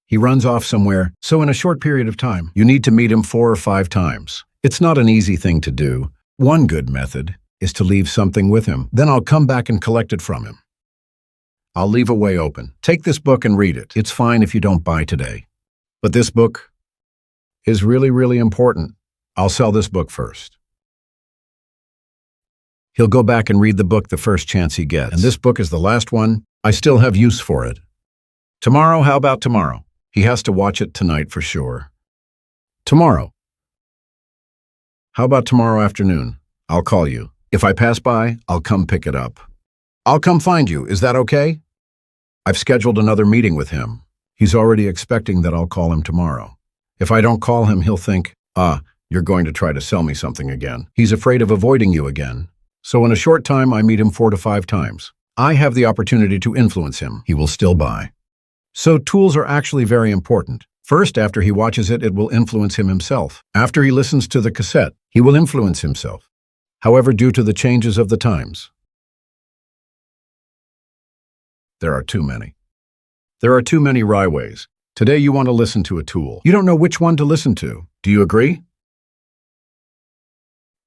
He runs off somewhere, so in a short period of time, you need to meet him 4 or 5 times. It's not an easy thing to do. One good method is to leave something with him. Then I'll come back and collect it from him. I'll leave a way open. Take this book and read it. It's fine if you don't buy today. But this book is really, really important. I'll sell this book first. He'll go back and read the book the first chance he gets. And this book is the last one. I still have use for it. Tomorrow, how about tomorrow? He has to watch it tonight for sure. Tomorrow. How about tomorrow afternoon? I'll call you. If I pass by, I'll come pick it up. I'll come find you. Is that okay? I've scheduled another meeting with him. He's already expecting that I'll call him tomorrow. If I don't call him, he'll think, you're going to try to sell me something again. He's afraid of avoiding you again. So in a short time, I meet him 4 to 5 times. I have the opportunity to influence him. He will still buy. So tools are actually very important. First, after he watches it, it will influence him himself. After he listens to the cassette, he will influence himself. However, due to the changes of the times, there are too many. There are too many RiWays. Today you want to listen to a tool. You don't know which one to listen to. Do you agree?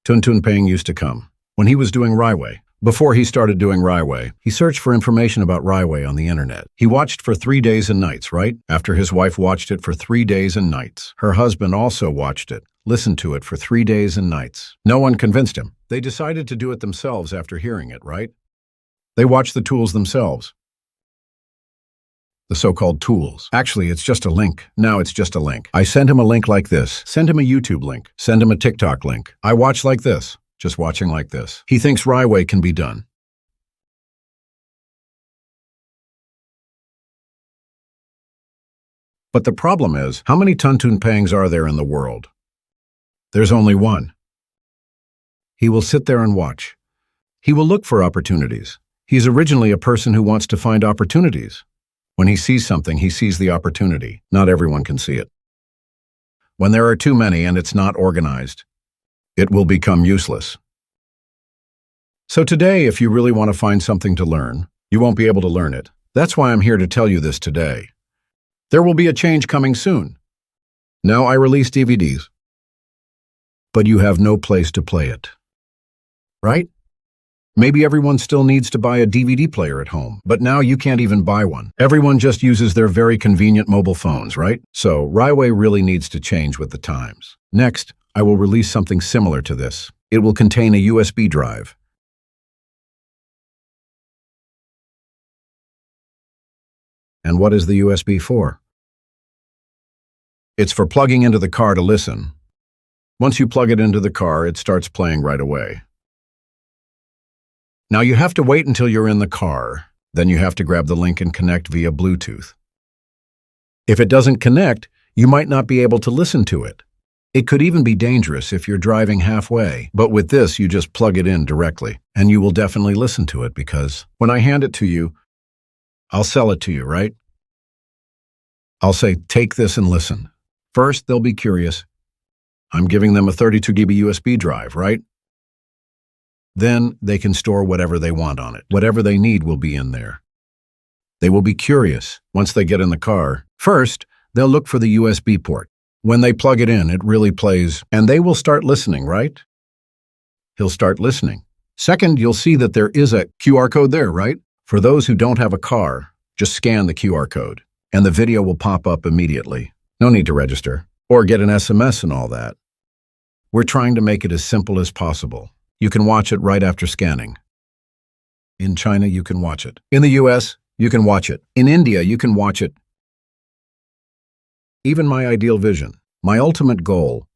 Tun Peng used to come. When he was doing RiWay, before he started doing RiWay, he searched for information about RiWay on the internet. He watched for 3 days and nights, right? After his wife watched it for 3 days and nights. Her husband also watched it, listened to it for 3 days and nights. No one convinced him. They decided to do it themselves after hearing it, right? They watched the tools themselves. The so-called tools. Actually, it's just a link. Now it's just a link. I send him a link like this. Send him a YouTube link. Send him a TikTok link. I watch like this. Just watching like this. He thinks RiWay can be done. But the problem is, how many Tun Pengs are there in the world? There's only one. He will sit there and watch. He will look for opportunities. He's originally a person who wants to find opportunities. When he sees something, he sees the opportunity. Not everyone can see it. When there are too many and it's not organized, it will become useless. So today, if you really want to find something to learn, you won't be able to learn it. That's why I'm here to tell you this today. There will be a change coming soon. Now I release DVDs, but you have no place to play it. Right? Maybe everyone still needs to buy a DVD player at home, but now you can't even buy one. Everyone just uses their very convenient mobile phones, right? So RiWay really needs to change with the times. Next, I will release something similar to this. It will contain a USB drive. And what is the USB for? It's for plugging into the car to listen. Once you plug it into the car, it starts playing right away. Now you have to wait until you're in the car. Then you have to grab the link and connect via Bluetooth. If it doesn't connect, you might not be able to listen to it. It could even be dangerous if you're driving halfway, but with this, you just plug it in directly, and you will definitely listen to it because when I hand it to you, I'll sell it to you, right? I'll say, take this and listen. First, they'll be curious. I'm giving them a 32 GB USB drive, right? Then they can store whatever they want on it. Whatever they need will be in there. They will be curious once they get in the car. First, they'll look for the USB port. When they plug it in, it really plays, and they will start listening, right? He'll start listening. Second, you'll see that there is a QR code there, right? For those who don't have a car, just scan the QR code, and the video will pop up immediately. No need to register or get an SMS and all that. We're trying to make it as simple as possible. You can watch it right after scanning. In China, you can watch it. In the US, you can watch it. In India, you can watch it. Even my ideal vision, my ultimate goal.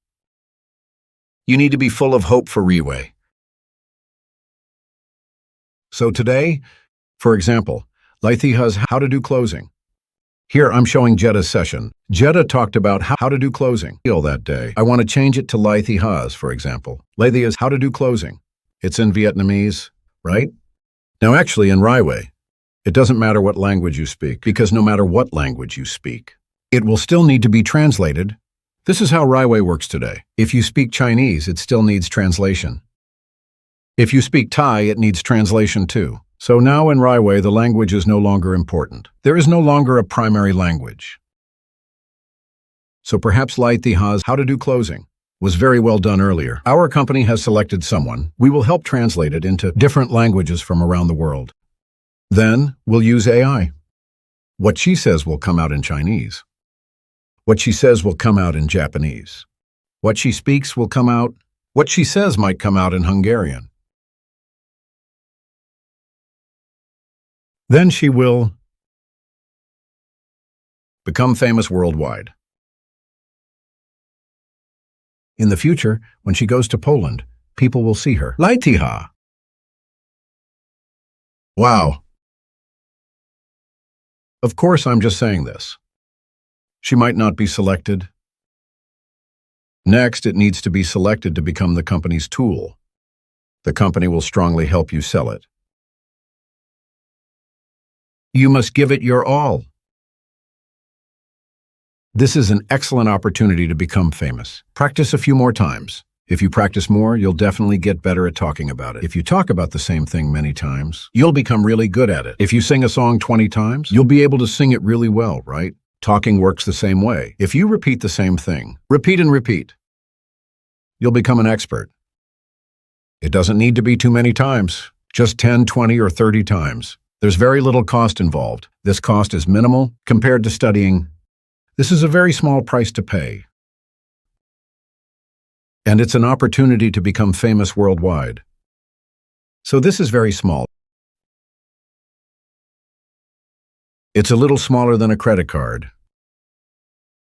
You need to be full of hope for RiWay. So today, for example, Lithi has how to do closing. Here I'm showing Jetta's session. Jetta talked about how to do closing that day. I want to change it to Lithi has, for example. Lithi is how to do closing. It's in Vietnamese, right? Now actually in RiWay, it doesn't matter what language you speak, because no matter what language you speak, it will still need to be translated. This is how RiWay works today. If you speak Chinese, it still needs translation. If you speak Thai, it needs translation too. So now in RiWay, the language is no longer important. There is no longer a primary language. So perhaps Lithi has how to do closing was very well done earlier. Our company has selected someone. We will help translate it into different languages from around the world. Then we'll use AI. What she says will come out in Chinese. What she says will come out in Japanese. What she speaks will come out. What she says might come out in Hungarian. Then she will become famous worldwide. In the future, when she goes to Poland, people will see her. Lithi. Wow. Of course, I'm just saying this. She might not be selected. Next, it needs to be selected to become the company's tool. The company will strongly help you sell it. You must give it your all. This is an excellent opportunity to become famous. Practice a few more times. If you practice more, you'll definitely get better at talking about it. If you talk about the same thing many times, you'll become really good at it. If you sing a song 20 times, you'll be able to sing it really well, right? Talking works the same way. If you repeat the same thing, repeat and repeat, you'll become an expert. It doesn't need to be too many times, just 10, 20, or 30 times. There's very little cost involved. This cost is minimal compared to studying. This is a very small price to pay. And it's an opportunity to become famous worldwide. So this is very small. It's a little smaller than a credit card.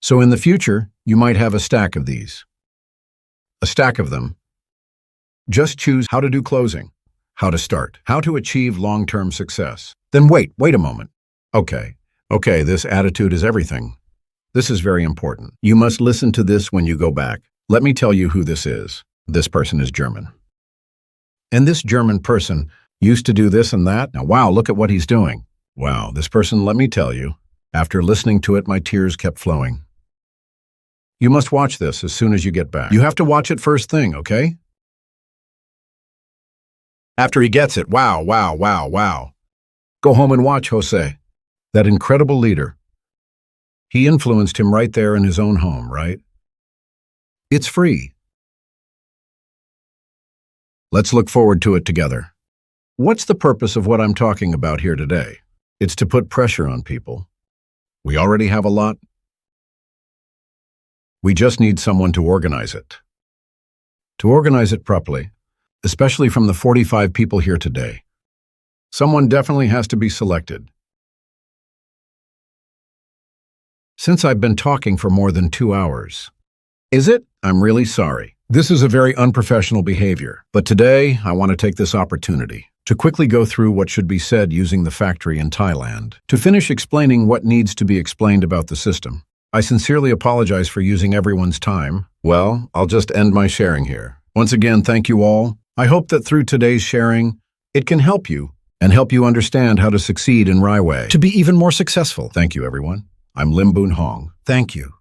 So in the future, you might have a stack of these. A stack of them. Just choose how to do closing. How to start. How to achieve long-term success. Then wait a moment. Okay, this attitude is everything. This is very important. You must listen to this when you go back. Let me tell you who this is. This person is German. And this German person used to do this and that. Now, wow, look at what he's doing. Wow, this person, let me tell you, after listening to it, my tears kept flowing. You must watch this as soon as you get back. You have to watch it first thing, okay? After he gets it, wow. Go home and watch Jose, that incredible leader. He influenced him right there in his own home, right? It's free. Let's look forward to it together. What's the purpose of what I'm talking about here today? It's to put pressure on people. We already have a lot. We just need someone to organize it. To organize it properly, especially from the 45 people here today. Someone definitely has to be selected. Since I've been talking for more than 2 hours. Is it? I'm really sorry. This is a very unprofessional behavior, but today I want to take this opportunity to quickly go through what should be said using the factory in Thailand. To finish explaining what needs to be explained about the system, I sincerely apologize for using everyone's time. Well, I'll just end my sharing here. Once again, thank you all. I hope that through today's sharing, it can help you and help you understand how to succeed in RiWay to be even more successful. Thank you, everyone. I'm Lim Boon Hong. Thank you.